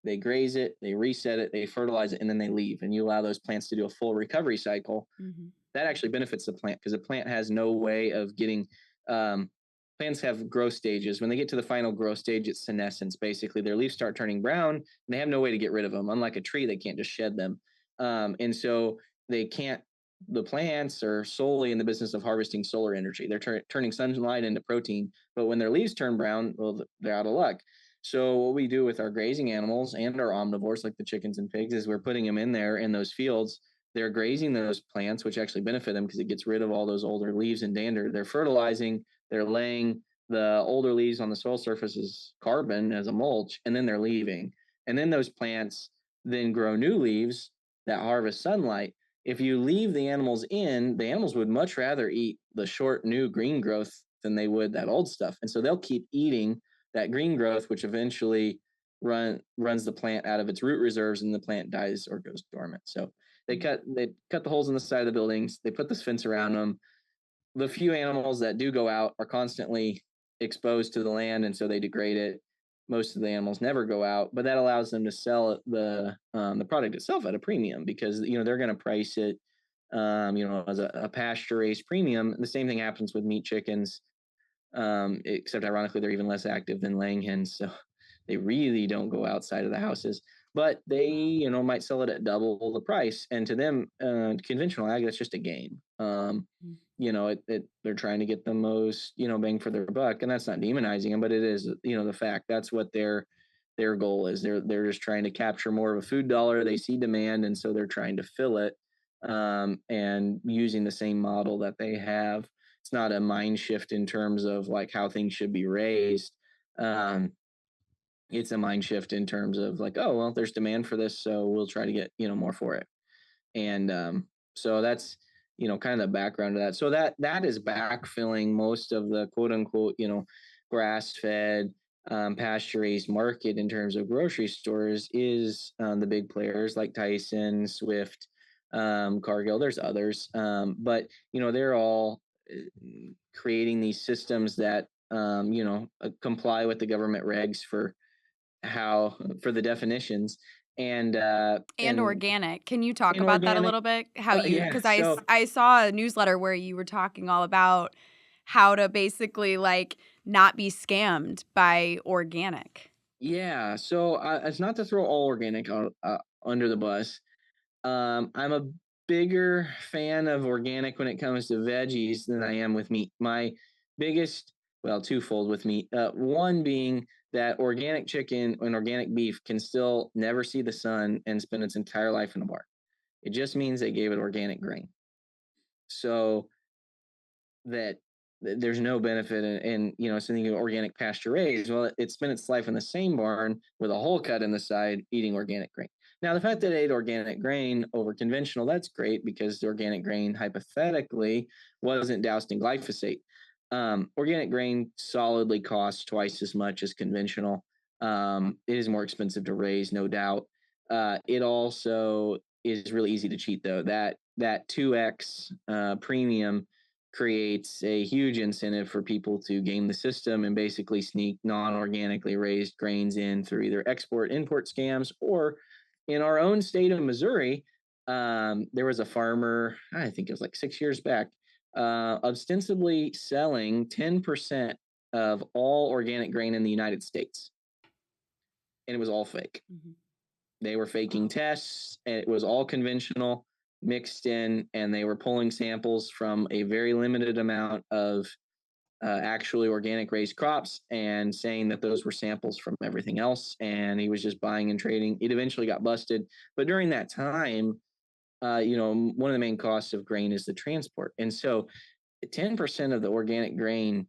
Speaker 2: they graze it, they reset it, they fertilize it, and then they leave. And you allow those plants to do a full recovery cycle.
Speaker 1: Mhm.
Speaker 2: That actually benefits the plant because the plant has no way of getting. Um, Plants have growth stages. When they get to the final growth stage, it's senescence. Basically, their leaves start turning brown, and they have no way to get rid of them. Unlike a tree, they can't just shed them, and so they can't. The plants are solely in the business of harvesting solar energy. They're turning sunlight into protein, but when their leaves turn brown, well, they're out of luck. So what we do with our grazing animals and our omnivores, like the chickens and pigs, is we're putting them in there in those fields. They're grazing those plants, which actually benefit them because it gets rid of all those older leaves and dander. They're fertilizing, they're laying the older leaves on the soil surface as carbon as a mulch, and then they're leaving. And then those plants then grow new leaves that harvest sunlight. If you leave the animals in, the animals would much rather eat the short new green growth than they would that old stuff. And so they'll keep eating that green growth, which eventually runs the plant out of its root reserves, and the plant dies or goes dormant. So
Speaker 1: Mhm.
Speaker 2: they cut the holes in the side of the buildings. They put this fence around them. The few animals that do go out are constantly exposed to the land, and so they degrade it. Most of the animals never go out, but that allows them to sell the product itself at a premium because they're going to price it, as a pasture raised premium. The same thing happens with meat chickens, except ironically, they're even less active than laying hens. So they really don't go outside of the houses, but they, might sell it at double the price. And to them, conventional ag, that's just a game.
Speaker 1: Mhm.
Speaker 2: They're trying to get the most, bang for their buck. And that's not demonizing them, but it is, the fact that's what their goal is. They're just trying to capture more of a food dollar. They see demand. And so they're trying to fill it, and using the same model that they have. It's not a mind shift in terms of like how things should be raised. Um, it's a mind shift in terms of like, oh well, there's demand for this, so we'll try to get more for it. And so that's kind of the background of that. So that is backfilling most of the quote unquote grass fed, pasture raised market in terms of grocery stores is the big players like Tyson, Swift, Cargill. There's others, but they're all creating these systems that comply with the government regs for the definitions, and
Speaker 1: And organic. Can you talk about that a
Speaker 2: inorganic.
Speaker 1: little bit? How you
Speaker 2: Yeah.
Speaker 1: 'cause
Speaker 2: So
Speaker 1: I saw a newsletter where you were talking all about how to basically, like, not be scammed by organic.
Speaker 2: yeah. So it's not to throw all organic under the bus. I'm a bigger fan of organic when it comes to veggies than I am with meat. My biggest, well, twofold with meat. One being that organic chicken and organic beef can still never see the sun and spend its entire life in a barn. It just means they gave it organic grain. So that there's no benefit in something organic pasture raised. Well, it spent its life in the same barn with a hole cut in the side eating organic grain. Now, the fact that it ate organic grain over conventional, that's great because the organic grain hypothetically wasn't doused in glyphosate. Organic grain solidly costs twice as much as conventional. It is more expensive to raise, no doubt. It also is really easy to cheat, though. That 2x premium creates a huge incentive for people to game the system and basically sneak non-organically raised grains in through either export import scams, or in our own state of Missouri, there was a farmer, I think it was like 6 years back, ostensibly selling 10% of all organic grain in the United States, and it was all fake.
Speaker 1: Mhm.
Speaker 2: They were faking tests, and it was all conventional mixed in, and they were pulling samples from a very limited amount of actually organic raised crops and saying that those were samples from everything else. And he was just buying and trading. It eventually got busted. But during that time, one of the main costs of grain is the transport. And so 10% of the organic grain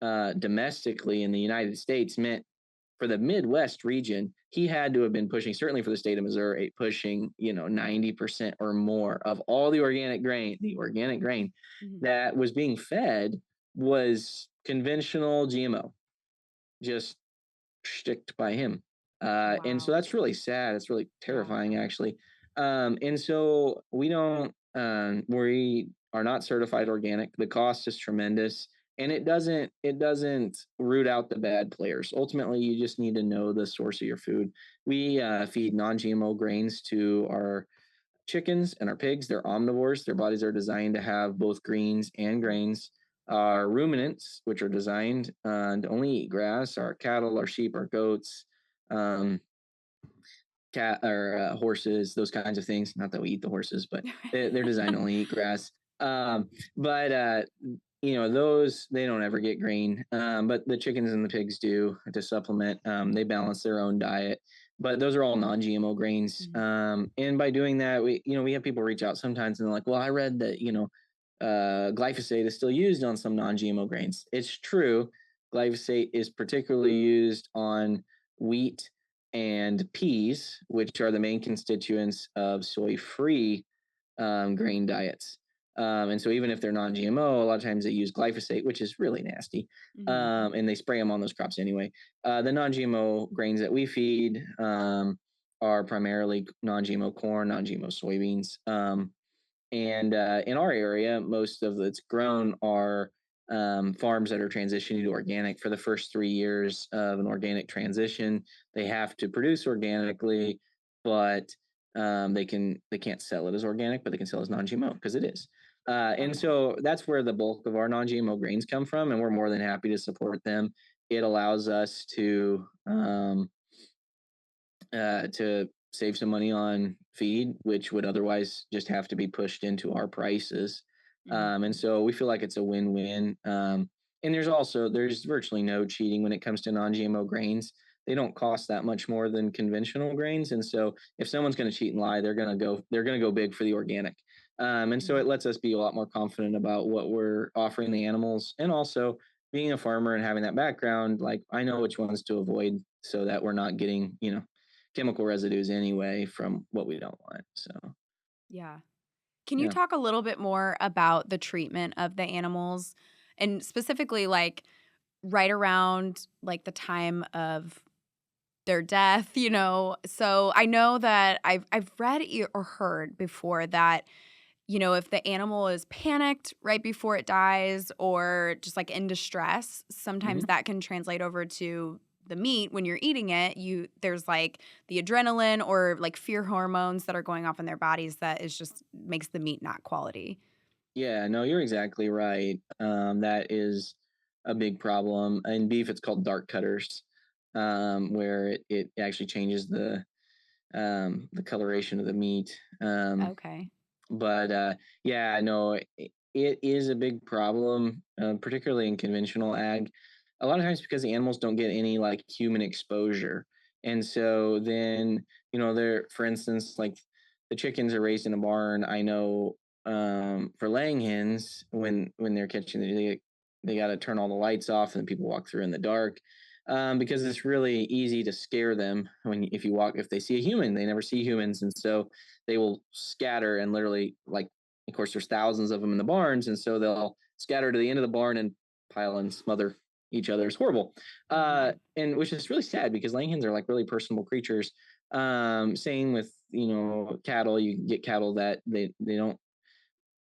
Speaker 2: domestically in the United States meant for the Midwest region, he had to have been pushing, certainly for the state of Missouri, pushing, 90% or more of all the organic grain
Speaker 1: Mhm.
Speaker 2: that was being fed was conventional GMO, just shticked by him. And so
Speaker 1: Wow.
Speaker 2: that's really sad. It's really
Speaker 1: Yeah.
Speaker 2: terrifying, actually. And so we are not certified organic. The cost is tremendous. And it doesn't root out the bad players. Ultimately, you just need to know the source of your food. We feed non-GMO grains to our chickens and our pigs. They're omnivores. Their bodies are designed to have both greens and grains. Our ruminants, which are designed to only eat grass, our cattle, our sheep, our goats, um, cat or horses, those kinds of things. Not that we eat the horses, but they're designed to only eat grass. But those they don't ever get grain, but the chickens and the pigs do to supplement. They balance their own diet, but those are all non-GMO grains.
Speaker 1: Mhm.
Speaker 2: And by doing that, we have people reach out sometimes and they're like, "Well, I read that glyphosate is still used on some non-GMO grains." It's true. Glyphosate is particularly used on wheat and peas, which are the main constituents of soy-free grain diets. And so even if they're non-GMO, a lot of times they use glyphosate, which is really nasty,
Speaker 1: Mhm.
Speaker 2: and they spray them on those crops anyway. The non-GMO grains that we feed are primarily non-GMO corn, non-GMO soybeans. And in our area, most of it's grown are farms that are transitioning to organic. For the first 3 years of an organic transition, they have to produce organically, but they can't sell it as organic, but they can sell it as non-GMO because it is. And
Speaker 1: Okay.
Speaker 2: so that's where the bulk of our non-GMO grains come from, and we're more than happy to support them. It allows us to save some money on feed, which would otherwise just have to be pushed into our prices. And
Speaker 1: Mhm.
Speaker 2: so we feel like it's a win-win. And there's virtually no cheating when it comes to non-GMO grains. They don't cost that much more than conventional grains, and so if someone's going to cheat and lie, they're going to go big for the organic. And so it
Speaker 1: Mhm.
Speaker 2: lets us be a lot more confident about what we're offering the animals, and also being a farmer and having that background, like I know which ones to avoid so that we're not getting chemical residues anyway from what we don't want. So,
Speaker 1: Yeah. Can you
Speaker 2: yeah.
Speaker 1: talk a little bit more about the treatment of the animals and specifically like right around like the time of their death, you know? So I know that I've read or heard before that, you know, if the animal is panicked right before it dies or just like in distress, sometimes
Speaker 2: Mhm.
Speaker 1: that can translate over to the meat when you're eating it. There's like the adrenaline or like fear hormones that are going off in their bodies that is just makes the meat not quality.
Speaker 2: Yeah, no, you're exactly right. That is a big problem. In beef, it's called dark cutters, where it actually changes the coloration of the meat.
Speaker 1: Okay.
Speaker 2: But yeah, no, it is a big problem, particularly in conventional ag. A lot of times because the animals don't get any like human exposure, and so then they're, for instance, like the chickens are raised in a barn. I know for laying hens, when they're catching, they got to turn all the lights off and people walk through in the dark. Because it's really easy to scare them if they see a human, they never see humans, and so they will scatter and literally, like, of course there's thousands of them in the barns, and so they'll scatter to the end of the barn and pile and smother each other. It's horrible.
Speaker 1: Mhm.
Speaker 2: And which is really sad because laying hens are like really personable creatures. Same with cattle. You get cattle that they don't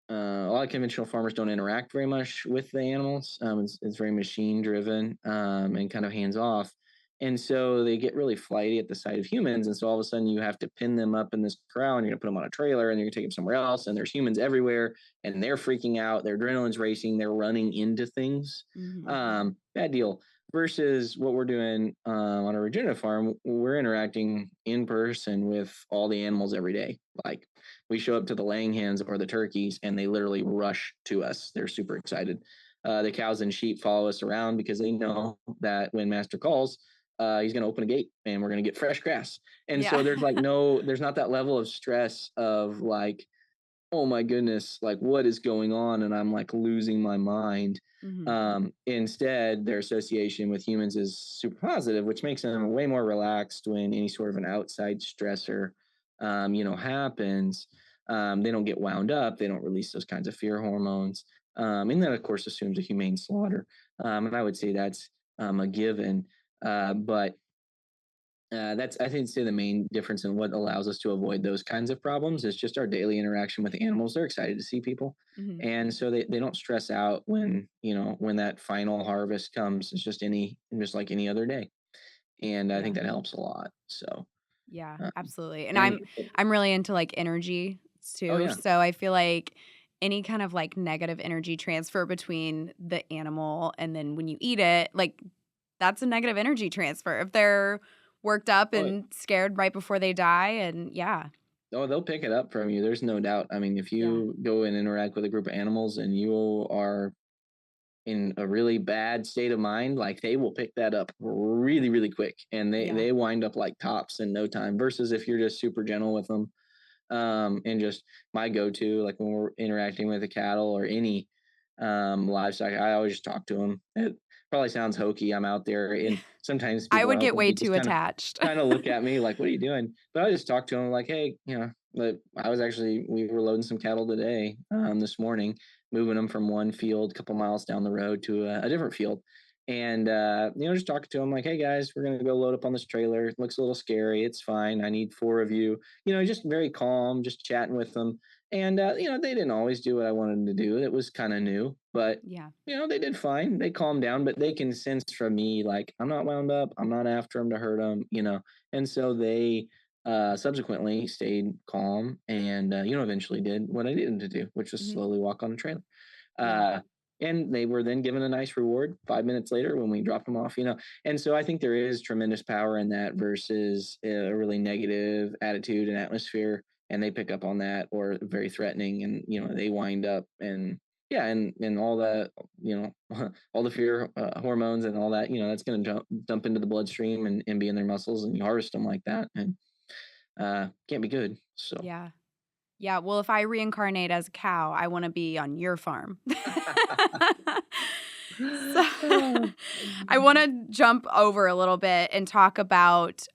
Speaker 2: a lot of conventional farmers don't interact very much with the animals. It's very machine driven, and kind of hands off. And so they get really flighty at the sight of humans. And so all of a sudden you have to pin them up in this corral and you're going to put them on a trailer and you're going to take them somewhere else. And there's humans everywhere and they're freaking out. Their adrenaline's racing. They're running into things.
Speaker 1: Mhm.
Speaker 2: Bad deal. Versus what we're doing on a regenerative farm, we're interacting in person with all the animals every day. Like, we show up to the laying hens or the turkeys and they literally rush to us. They're super excited. The cows and sheep follow us around because they know that when master calls, he's going to open a gate and we're going to get fresh grass. And
Speaker 1: Yeah.
Speaker 2: so there's not that level of stress of like, oh my goodness, like what is going on? And I'm like losing my mind.
Speaker 1: Mhm.
Speaker 2: Instead, their association with humans is super positive, which makes them way more relaxed when any sort of an outside stressor, happens. They don't get wound up. They don't release those kinds of fear hormones. And that, of course, assumes a humane slaughter. And I would say that's a given. But that's I think say the main difference in what allows us to avoid those kinds of problems is just our daily interaction with animals. They're excited to see people,
Speaker 1: Mhm.
Speaker 2: and so they don't stress out when when that final harvest comes. It's just like any other day, and I
Speaker 1: Yeah.
Speaker 2: think that helps a lot. So
Speaker 1: Yeah,
Speaker 2: um,
Speaker 1: absolutely. And
Speaker 2: and
Speaker 1: I'm really into like energy
Speaker 2: oh
Speaker 1: too.
Speaker 2: yeah,
Speaker 1: So I feel like any kind of like negative energy transfer between the animal and then when you eat it, like that's a negative energy transfer. If they're worked up
Speaker 2: oh,
Speaker 1: and scared right before they die and yeah.
Speaker 2: oh they'll pick it up from you. There's no doubt. I mean, if
Speaker 1: Yeah.
Speaker 2: you go and interact with a group of animals and you are in a really bad state of mind, like they will pick that up really, really quick, and
Speaker 1: Yeah.
Speaker 2: they wind up like tops in no time. Versus if you're just super gentle with them, and just my go-to, like when we're interacting with a cattle or any livestock, I always just talk to them. It probably sounds hokey. I'm out there, and sometimes
Speaker 1: I
Speaker 2: people
Speaker 1: would
Speaker 2: out
Speaker 1: get
Speaker 2: there
Speaker 1: way
Speaker 2: they
Speaker 1: too
Speaker 2: just
Speaker 1: attached.
Speaker 2: kind of look at me like, "What are you doing?" But I just talk to them like, "Hey, like we were loading some cattle today, this morning, moving them from one field a couple miles down the road to a different field." And just talking to them like, "Hey guys, we're gonna go load up on this trailer. It looks a little scary. It's fine. I need four of you." Just very calm, just chatting with them. And they didn't always do what I wanted them to do. It was kind of new, but
Speaker 1: Yeah.
Speaker 2: they did fine. They calmed down, but they can sense from me like I'm not wound up. I'm not after them to hurt them. And so they subsequently stayed calm and eventually did what I needed them to do, which was
Speaker 1: Mhm.
Speaker 2: slowly walk on the trailer.
Speaker 1: Yeah.
Speaker 2: Uh, and they were then given a nice reward 5 minutes later when we dropped them off. And so I think there is tremendous power in that versus a really negative attitude and atmosphere. And they pick up on that or very threatening and, they wind up and yeah. And all that, all the fear hormones and all that, that's going to dump into the bloodstream and be in their muscles and you harvest them like that. And can't be good. So
Speaker 1: Yeah. Yeah, well, if I reincarnate as a cow, I wanna be on your farm. So, I wanna jump over a little bit and talk about,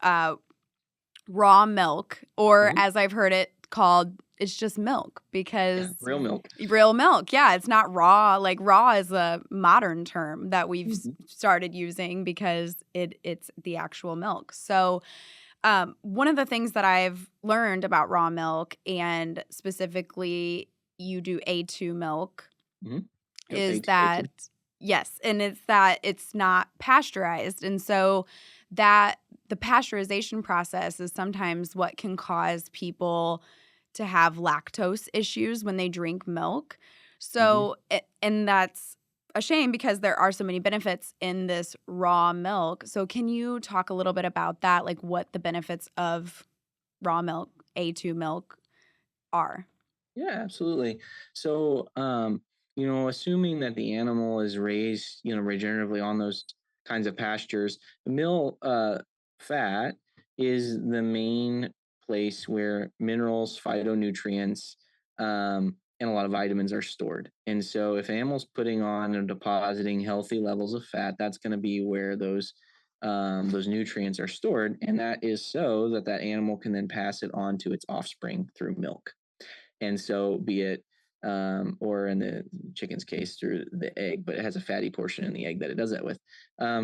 Speaker 1: raw milk, or
Speaker 2: Mhm.
Speaker 1: as I've heard it called, it's just milk
Speaker 2: Yeah,
Speaker 1: because
Speaker 2: real milk.
Speaker 1: real milk, yeah, it's not raw, like, raw is a modern term that we've
Speaker 2: Mhm.
Speaker 1: started using because it's the actual milk. So, one of the things that I've learned about raw milk, and specifically you do A2 milk,
Speaker 2: Mhm. Yep,
Speaker 1: is
Speaker 2: A2.
Speaker 1: that yes, and it's that it's not pasteurized. And so that the pasteurization process is sometimes what can cause people to have lactose issues when they drink milk.
Speaker 2: Mhm.
Speaker 1: So, and that's a shame because there are so many benefits in this raw milk. So, can you talk a little bit about that, like what the benefits of raw milk, A2 milk are?
Speaker 2: Yeah, absolutely. So, assuming that the animal is raised, regeneratively on those kinds of pastures, the mill fat is the main place where minerals, phytonutrients, and a lot of vitamins are stored. And so, if an animal's putting on and depositing healthy levels of fat, that's going to be where those nutrients are stored, and that is so that that animal can then pass it on to its offspring through milk. And so, be it, or in the chicken's case, through the egg, but it has a fatty portion in the egg that it does that with.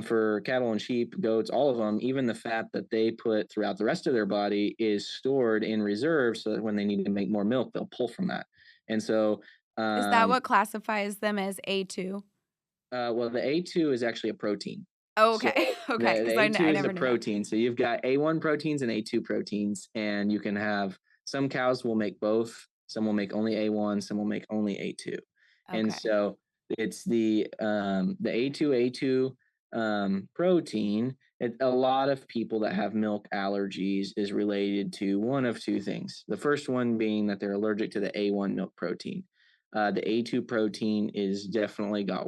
Speaker 2: For cattle and sheep, goats, all of them, even the fat that they put throughout the rest of their body is stored in reserve so that when they need to make more milk, they'll pull from that. And so,
Speaker 1: Is that
Speaker 2: um,
Speaker 1: what classifies them as A2?
Speaker 2: well, the A2 is actually a protein.
Speaker 1: Oh,
Speaker 2: So
Speaker 1: okay. Okay,
Speaker 2: the
Speaker 1: 'cause
Speaker 2: A2
Speaker 1: I
Speaker 2: is a
Speaker 1: never knew that.
Speaker 2: protein. So you've got A1 proteins and A2 proteins, and you can have some cows will make both. Some will make only A1. Some will make only A2. And
Speaker 1: Okay.
Speaker 2: so it's the A2 protein. A lot of people that have milk allergies is related to one of two things. The first one being that they're allergic to the A1 milk protein. The A2 protein is definitely got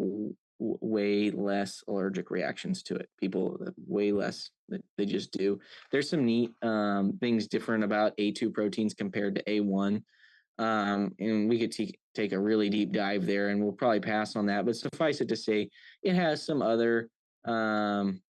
Speaker 2: way less allergic reactions to it. People way less that they just do. There's some neat things different about A2 proteins compared to A1. And we could take a really deep dive there, and we'll probably pass on that. But suffice it to say, it has some other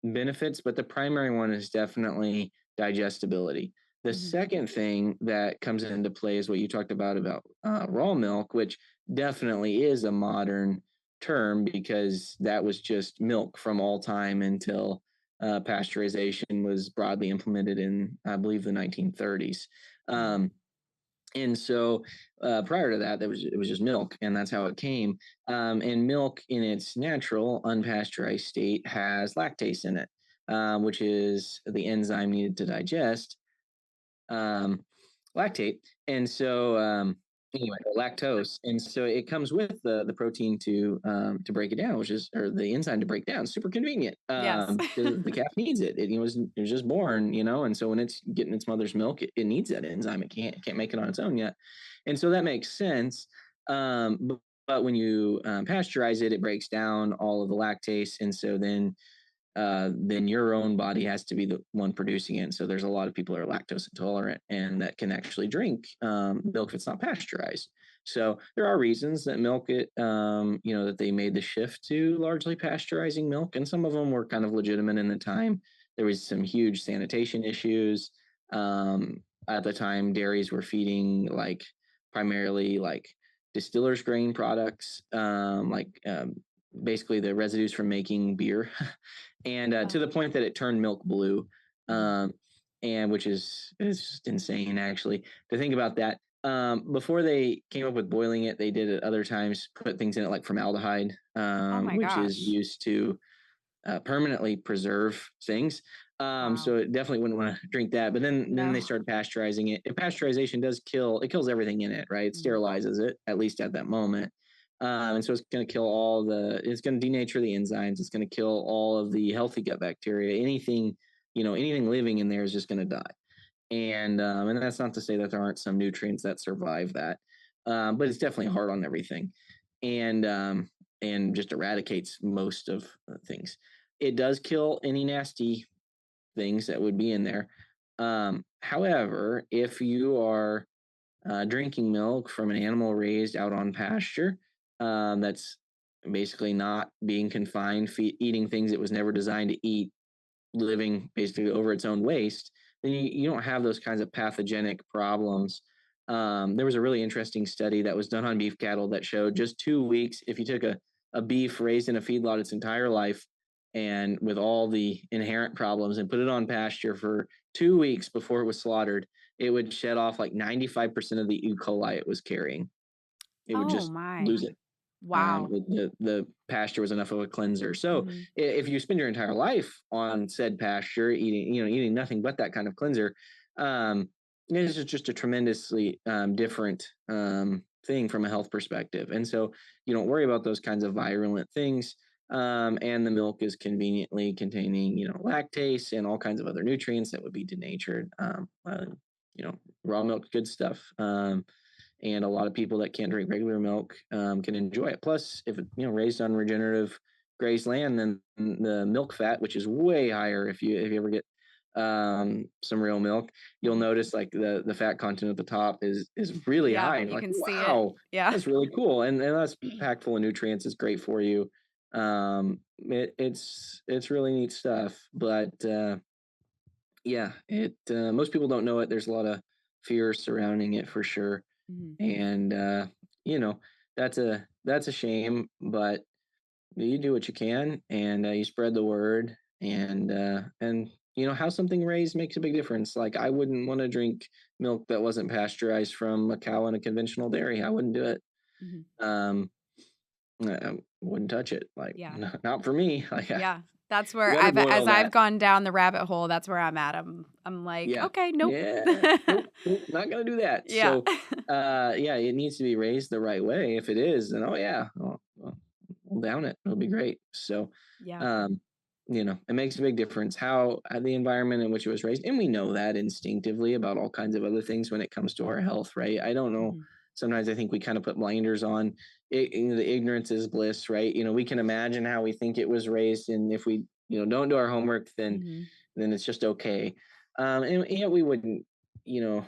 Speaker 2: benefits, but the primary one is definitely digestibility. The
Speaker 1: Mhm.
Speaker 2: second thing that comes into play is what you talked about raw milk, which definitely is a modern term because that was just milk from all time until pasteurization was broadly implemented in, I believe, the 1930s.
Speaker 1: Mhm.
Speaker 2: And so prior to that, it was just milk, and that's how it came. And milk, in its natural unpasteurized state, has lactase in it, which is the enzyme needed to digest um, lactate, and so anyway, lactose, and so it comes with the protein to break it down, which is or the enzyme to break down. Super convenient
Speaker 1: Yes.
Speaker 2: because the calf needs it. It was just born, and so when it's getting its mother's milk, it needs that enzyme. It can't make it on its own yet, and so that makes sense. But when you pasteurize it, it breaks down all of the lactase, and so then your own body has to be the one producing it. So there's a lot of people that are lactose intolerant and that can actually drink milk if it's not pasteurized. So there are reasons that that they made the shift to largely pasteurizing milk, and some of them were kind of legitimate in the time. There was some huge sanitation issues. At the time, dairies were feeding primarily distillers grain products, basically the residues from making beer and to
Speaker 1: Oh.
Speaker 2: the point that it turned milk blue,
Speaker 1: Mhm.
Speaker 2: um, and which is just insane actually to think about that. Before they came up with boiling it, they did at other times put things in it like formaldehyde,
Speaker 1: Oh my
Speaker 2: which is
Speaker 1: gosh.
Speaker 2: used to permanently preserve things.
Speaker 1: Wow.
Speaker 2: So it definitely wouldn't want to drink that. But then they
Speaker 1: No.
Speaker 2: started pasteurizing it. And pasteurization kills everything in it, right? It
Speaker 1: Mhm.
Speaker 2: sterilizes it at least at that moment. And so it's going to kill it's going to denature the enzymes. It's going to kill all of the healthy gut bacteria. Anything living in there is just going to die. And that's not to say that there aren't some nutrients that survive that, but it's definitely hard on everything, and and just eradicates most of things. It does kill any nasty things that would be in there. However, if you are drinking milk from an animal raised out on pasture, that's basically not being confined, eating things it was never designed to eat, living basically over its own waste, then you don't have those kinds of pathogenic problems. There was a really interesting study that was done on beef cattle that showed just 2 weeks, if you took a beef raised in a feedlot its entire life and with all the inherent problems and put it on pasture for 2 weeks before it was slaughtered, it would shed off like 95% of the E. coli it was carrying. It would
Speaker 1: Oh
Speaker 2: just lose
Speaker 1: my.
Speaker 2: it.
Speaker 1: Wow.
Speaker 2: The pasture was enough of a cleanser. So
Speaker 1: Mhm.
Speaker 2: if you spend your entire life on said pasture, eating nothing but that kind of cleanser, um, this is just a tremendously different thing from a health perspective. And so you don't worry about those kinds of virulent things. And the milk is conveniently containing, lactase and all kinds of other nutrients that would be denatured. Raw milk, good stuff. And a lot of people that can't drink regular milk can enjoy it. Plus, if it raised on regenerative grazed land, then the milk fat, which is way higher, if you ever get some real milk, you'll
Speaker 1: Mhm.
Speaker 2: notice like the fat content at the top is really
Speaker 1: Yeah,
Speaker 2: high, and
Speaker 1: you
Speaker 2: you're like,
Speaker 1: can see it.
Speaker 2: wow,
Speaker 1: Yeah.
Speaker 2: that's really cool, and that's packed full of nutrients. It's great for you. It's really neat stuff, but yeah, it most people don't know it. There's a lot of fear surrounding it for sure,
Speaker 1: Mhm.
Speaker 2: and you know that's a shame, but you do what you can, and you spread the word, and how something raised makes a big difference. Like I wouldn't want to drink milk that wasn't pasteurized from a cow in a conventional dairy. I wouldn't do it.
Speaker 1: Mhm.
Speaker 2: um I wouldn't touch it, like
Speaker 1: Yeah.
Speaker 2: not for me. Like
Speaker 1: Yeah. That's
Speaker 2: you
Speaker 1: where
Speaker 2: better
Speaker 1: as
Speaker 2: boil
Speaker 1: I've
Speaker 2: that.
Speaker 1: gone down the rabbit hole, that's where I'm at. I'm like,
Speaker 2: Yeah.
Speaker 1: "Okay, nope."
Speaker 2: Yeah. Nope, nope, not gonna do that.
Speaker 1: Yeah.
Speaker 2: So, yeah, it needs to be raised the right way. If it is, then oh yeah, we'll down it. It'll be great. So,
Speaker 1: Yeah.
Speaker 2: um, it makes a big difference how the environment in which it was raised, and we know that instinctively about all kinds of other things when it comes to our health, right? I don't know
Speaker 1: Mhm.
Speaker 2: sometimes I think we kind of put blinders on. The ignorance is bliss, right? We can imagine how we think it was raised, and if we don't do our homework,
Speaker 1: Mhm.
Speaker 2: then it's just okay. And yet we wouldn't, you know,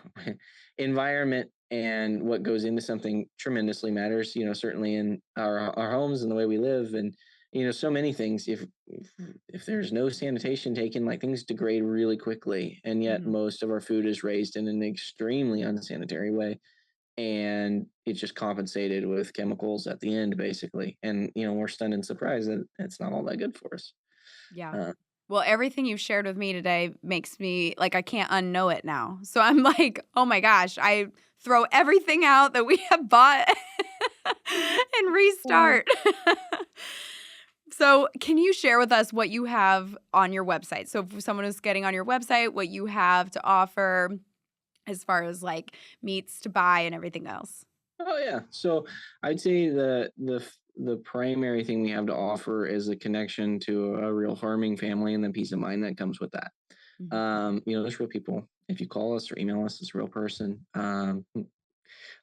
Speaker 2: environment and what goes into something tremendously matters. Certainly in our homes and the way we live, and so many things. If there's no sanitation taken, like things degrade really quickly, and yet
Speaker 1: Mhm.
Speaker 2: most of our food is raised in an extremely unsanitary way, and it's just compensated with chemicals at the end, basically. And we're stunned and surprised that it's not all that good for us.
Speaker 1: Yeah.
Speaker 2: Uh,
Speaker 1: Well, everything you've shared with me today makes me like I can't unknow it now. So I'm like, "Oh my gosh, I throw everything out that we have bought and
Speaker 2: yeah.
Speaker 1: restart." So, can you share with us what you have on your website? So, if someone is getting on your website, what you have to offer as far as like meats to buy and everything else?
Speaker 2: Oh yeah. So I'd say the primary thing we have to offer is a connection to a real farming family and the peace of mind that comes with that.
Speaker 1: Mhm.
Speaker 2: There's real people. If you call us or email us, it's a real person.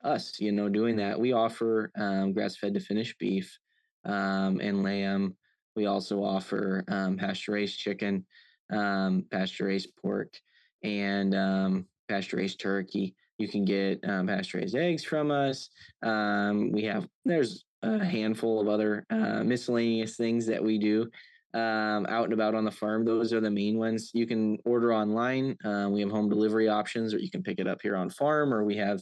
Speaker 2: Us, doing that. We offer grass fed to finished beef and lamb. We also offer pasture raised chicken, pasture raised pork, and pasture raised turkey. You can get pasture raised eggs from us. There's a handful of other miscellaneous things that we do out and about on the farm. Those are the main ones. You can order online. We have home delivery options, or you can pick it up here on farm, or we have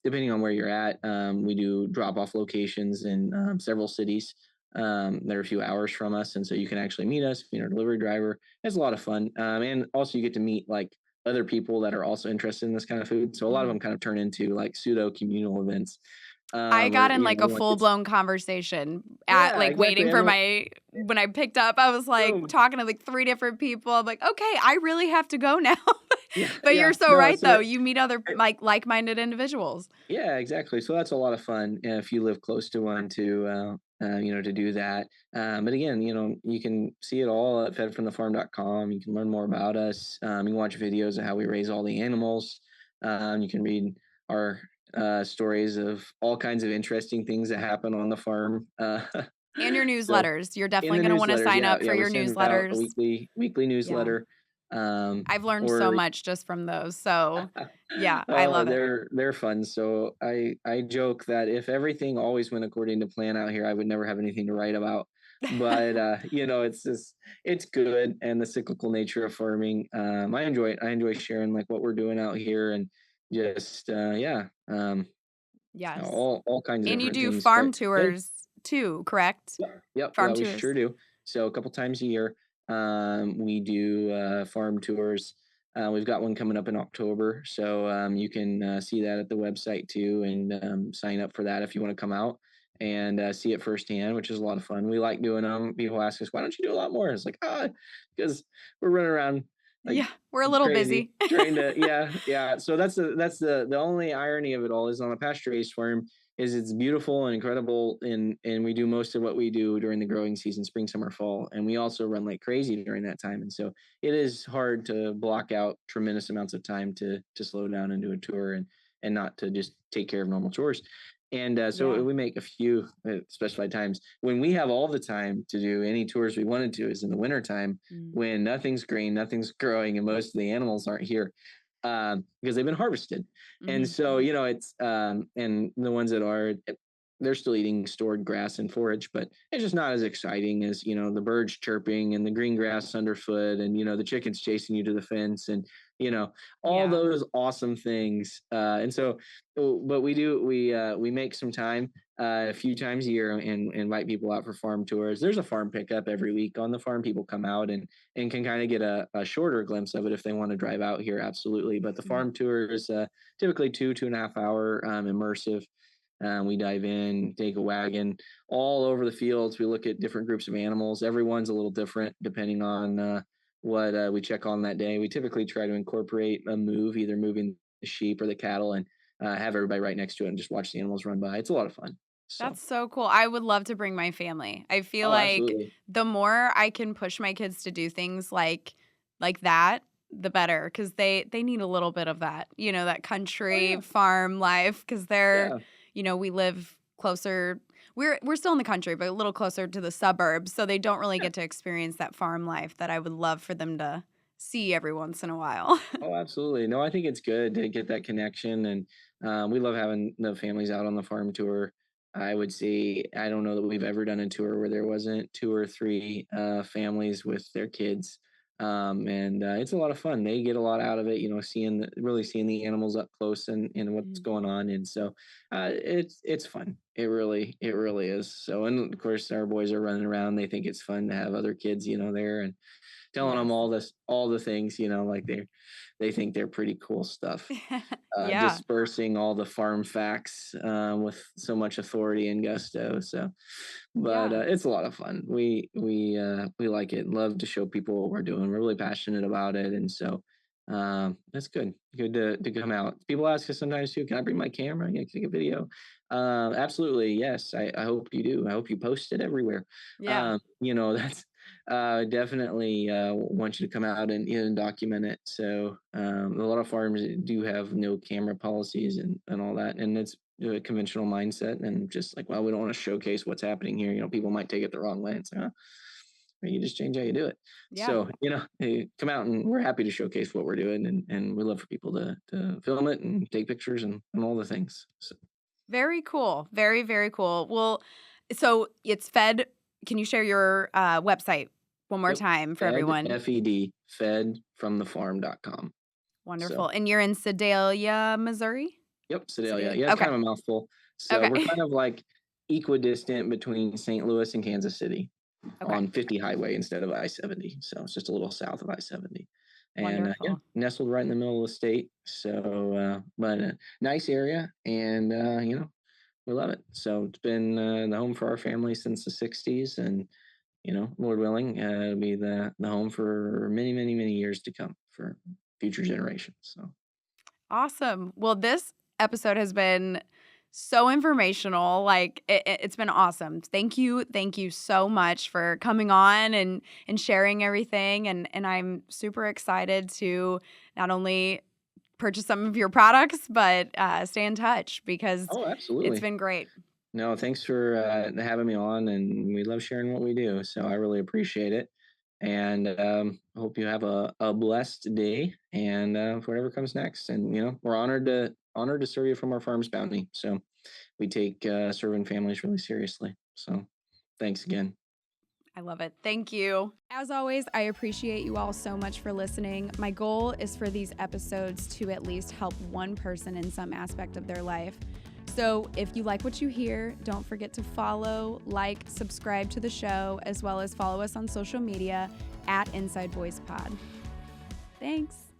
Speaker 2: depending on where you're at, we do drop off locations in several cities that are a few hours from us. And so you can actually meet us, meet our delivery driver. It's a lot of fun. And also, you get to meet like other people that are also interested in this kind of food. So a lot of them
Speaker 1: Mhm.
Speaker 2: kind of turn into like pseudo communal events.
Speaker 1: I got
Speaker 2: Or,
Speaker 1: in like a
Speaker 2: everyone gets,
Speaker 1: full-blown conversation at
Speaker 2: yeah,
Speaker 1: like
Speaker 2: exactly.
Speaker 1: waiting for
Speaker 2: Everyone,
Speaker 1: my when I picked up, I was like
Speaker 2: boom.
Speaker 1: talking to like 3 different people. I'm like, "Okay, I really have to go now."
Speaker 2: Yeah,
Speaker 1: But you're
Speaker 2: yeah.
Speaker 1: so
Speaker 2: No,
Speaker 1: right
Speaker 2: so
Speaker 1: though. You meet other like-minded individuals.
Speaker 2: yeah, exactly. So that's a lot of fun if you live close to one to do that. But again, you can see it all at fedfromthefarm.com. You can learn more about us. You can watch videos of how we raise all the animals. You can read our stories of all kinds of interesting things that happen on the farm.
Speaker 1: And your
Speaker 2: So
Speaker 1: newsletters. You're
Speaker 2: in
Speaker 1: definitely
Speaker 2: the
Speaker 1: gonna wanna
Speaker 2: newsletters,
Speaker 1: sign
Speaker 2: yeah,
Speaker 1: up
Speaker 2: yeah,
Speaker 1: for
Speaker 2: we
Speaker 1: your
Speaker 2: send out a
Speaker 1: newsletters.
Speaker 2: weekly
Speaker 1: Yeah.
Speaker 2: newsletter.
Speaker 1: I've learned so
Speaker 2: Or
Speaker 1: much just from those. So, yeah, I
Speaker 2: Oh,
Speaker 1: love it.
Speaker 2: they're fun. So I joke that if everything always went according to plan out here, I would never have anything to write about. But it's good, and the cyclical nature of farming. I enjoy it. I enjoy sharing like what we're doing out here, and just yeah,
Speaker 1: Yes.
Speaker 2: all kinds of
Speaker 1: And you
Speaker 2: different
Speaker 1: do
Speaker 2: things. But
Speaker 1: farm
Speaker 2: hey,
Speaker 1: tours too, correct?
Speaker 2: yep, yeah,
Speaker 1: Farm
Speaker 2: we sure
Speaker 1: tours.
Speaker 2: do. So a couple times a year, we do farm tours. We've got one coming up in October, so you can see that at the website too, and sign up for that if you want to come out and see it firsthand, which is a lot of fun. We like doing them. People ask us, "Why don't you do a lot more?" It's like, because we're running around like
Speaker 1: Yeah, we're a little
Speaker 2: crazy
Speaker 1: busy.
Speaker 2: trying to, yeah. So that's the only irony of it all is on a pasture raised farm is it's beautiful and incredible, and we do most of what we do during the growing season, spring, summer, fall, and we also run like crazy during that time. And so it is hard to block out tremendous amounts of time to slow down and do a tour, and not to just take care of normal chores. And so
Speaker 1: Yeah.
Speaker 2: we make a few specified times when we have all the time to do any tours we wanted to is in the wintertime
Speaker 1: Mm.
Speaker 2: when nothing's green, nothing's growing, and most of the animals aren't here because they've been harvested. And
Speaker 1: Mhm.
Speaker 2: so, it's, and the ones that are, they're still eating stored grass and forage, but it's just not as exciting as, the birds chirping and the green grass underfoot and, the chickens chasing you to the fence and, you know, all
Speaker 1: Yeah.
Speaker 2: those awesome things. And so, but we make some time a few times a year and invite people out for farm tours. There's a farm pickup every week on the farm. People come out and can kind of get a shorter glimpse of it if they want to drive out here. Absolutely. But the
Speaker 1: Mhm.
Speaker 2: farm tour is typically 2.5 hour immersive. We dive in, take a wagon all over the fields. We look at different groups of animals. Everyone's a little different depending on what we check on that day. We typically try to incorporate a move, either moving the sheep or the cattle, and have everybody right next to it and just watch the animals run by. It's a lot of fun. So,
Speaker 1: That's so cool. I would love to bring my family. I feel
Speaker 2: oh,
Speaker 1: like
Speaker 2: absolutely.
Speaker 1: the more I can push my kids to do things like that, the better, because they need a little bit of that, that
Speaker 2: Oh
Speaker 1: country
Speaker 2: yeah,
Speaker 1: farm life, because they're,
Speaker 2: yeah.
Speaker 1: we live closer. We're still in the country, but a little closer to the suburbs, so they don't really
Speaker 2: Yeah.
Speaker 1: get to experience that farm life that I would love for them to see every once in a while.
Speaker 2: Oh, absolutely. No, I think it's good to get that connection, and we love having the families out on the farm tour. I would say I don't know that we've ever done a tour where there wasn't two or three families with their kids, and it's a lot of fun. They get a lot out of it, really seeing the animals up close and what's
Speaker 1: Mm.
Speaker 2: going on, and so it's fun. It really is. So, and of course, our boys are running around. They think it's fun to have other kids, there, and telling them
Speaker 1: Yes.
Speaker 2: all the things, like they think they're pretty cool stuff.
Speaker 1: Yeah.
Speaker 2: Dispersing all the farm facts with so much authority and gusto. So, but
Speaker 1: Yeah.
Speaker 2: it's a lot of fun. We like it. Love to show people what we're doing. We're really passionate about it, and so that's good. Good to come out. People ask us sometimes too. Can I bring my camera? Yeah, take a video. Absolutely, yes. I hope you do. I hope you post it everywhere.
Speaker 1: Yeah.
Speaker 2: That's definitely want you to come out and document it. So a lot of farms do have no camera policies and all that, and it's a conventional mindset and just like, well, we don't want to showcase what's happening here. People might take it the wrong way. It's like, huh? You just change how you do it.
Speaker 1: Yeah.
Speaker 2: So hey, come out and we're happy to showcase what we're doing, and we love for people to film it and take pictures and all the things. So
Speaker 1: Very cool. Very, very cool. Well, so it's fed. Can you share your website one more
Speaker 2: yep,
Speaker 1: time for
Speaker 2: fed
Speaker 1: everyone?
Speaker 2: fedfromthefarm.com. So
Speaker 1: Wonderful. And you're in Sedalia, Missouri?
Speaker 2: yep, Sedalia.
Speaker 1: Sedalia.
Speaker 2: Yeah, it's
Speaker 1: Okay.
Speaker 2: kind of a mouthful. So
Speaker 1: Okay.
Speaker 2: we're kind of like equidistant between St. Louis and Kansas City
Speaker 1: Okay.
Speaker 2: on 50 highway instead of I-70. So it's just a little south of I-70. And yeah,
Speaker 1: Wonderful.
Speaker 2: nestled right in the middle of the state. So, but a nice area, and we love it. So it's been the home for our family since the '60s, and Lord willing, it'll be the home for many, many, many years to come for future generations. So,
Speaker 1: Awesome. Well, this episode has been so informational. Like it's been awesome. Thank you. Thank you so much for coming on and sharing everything. And I'm super excited to not only purchase some of your products, but stay in touch because
Speaker 2: oh,
Speaker 1: it's
Speaker 2: absolutely.
Speaker 1: been great.
Speaker 2: No, thanks for having me on, and we love sharing what we do. So I really appreciate it, and hope you have a blessed day, and for whatever comes next. And we're honored to serve you from our farm's bounty. So we take serving families really seriously. So thanks again.
Speaker 1: I love it. Thank you. As always, I appreciate you all so much for listening. My goal is for these episodes to at least help one person in some aspect of their life. So if you like what you hear, don't forget to follow, like, subscribe to the show, as well as follow us on social media at Inside Voice Pod. Thanks.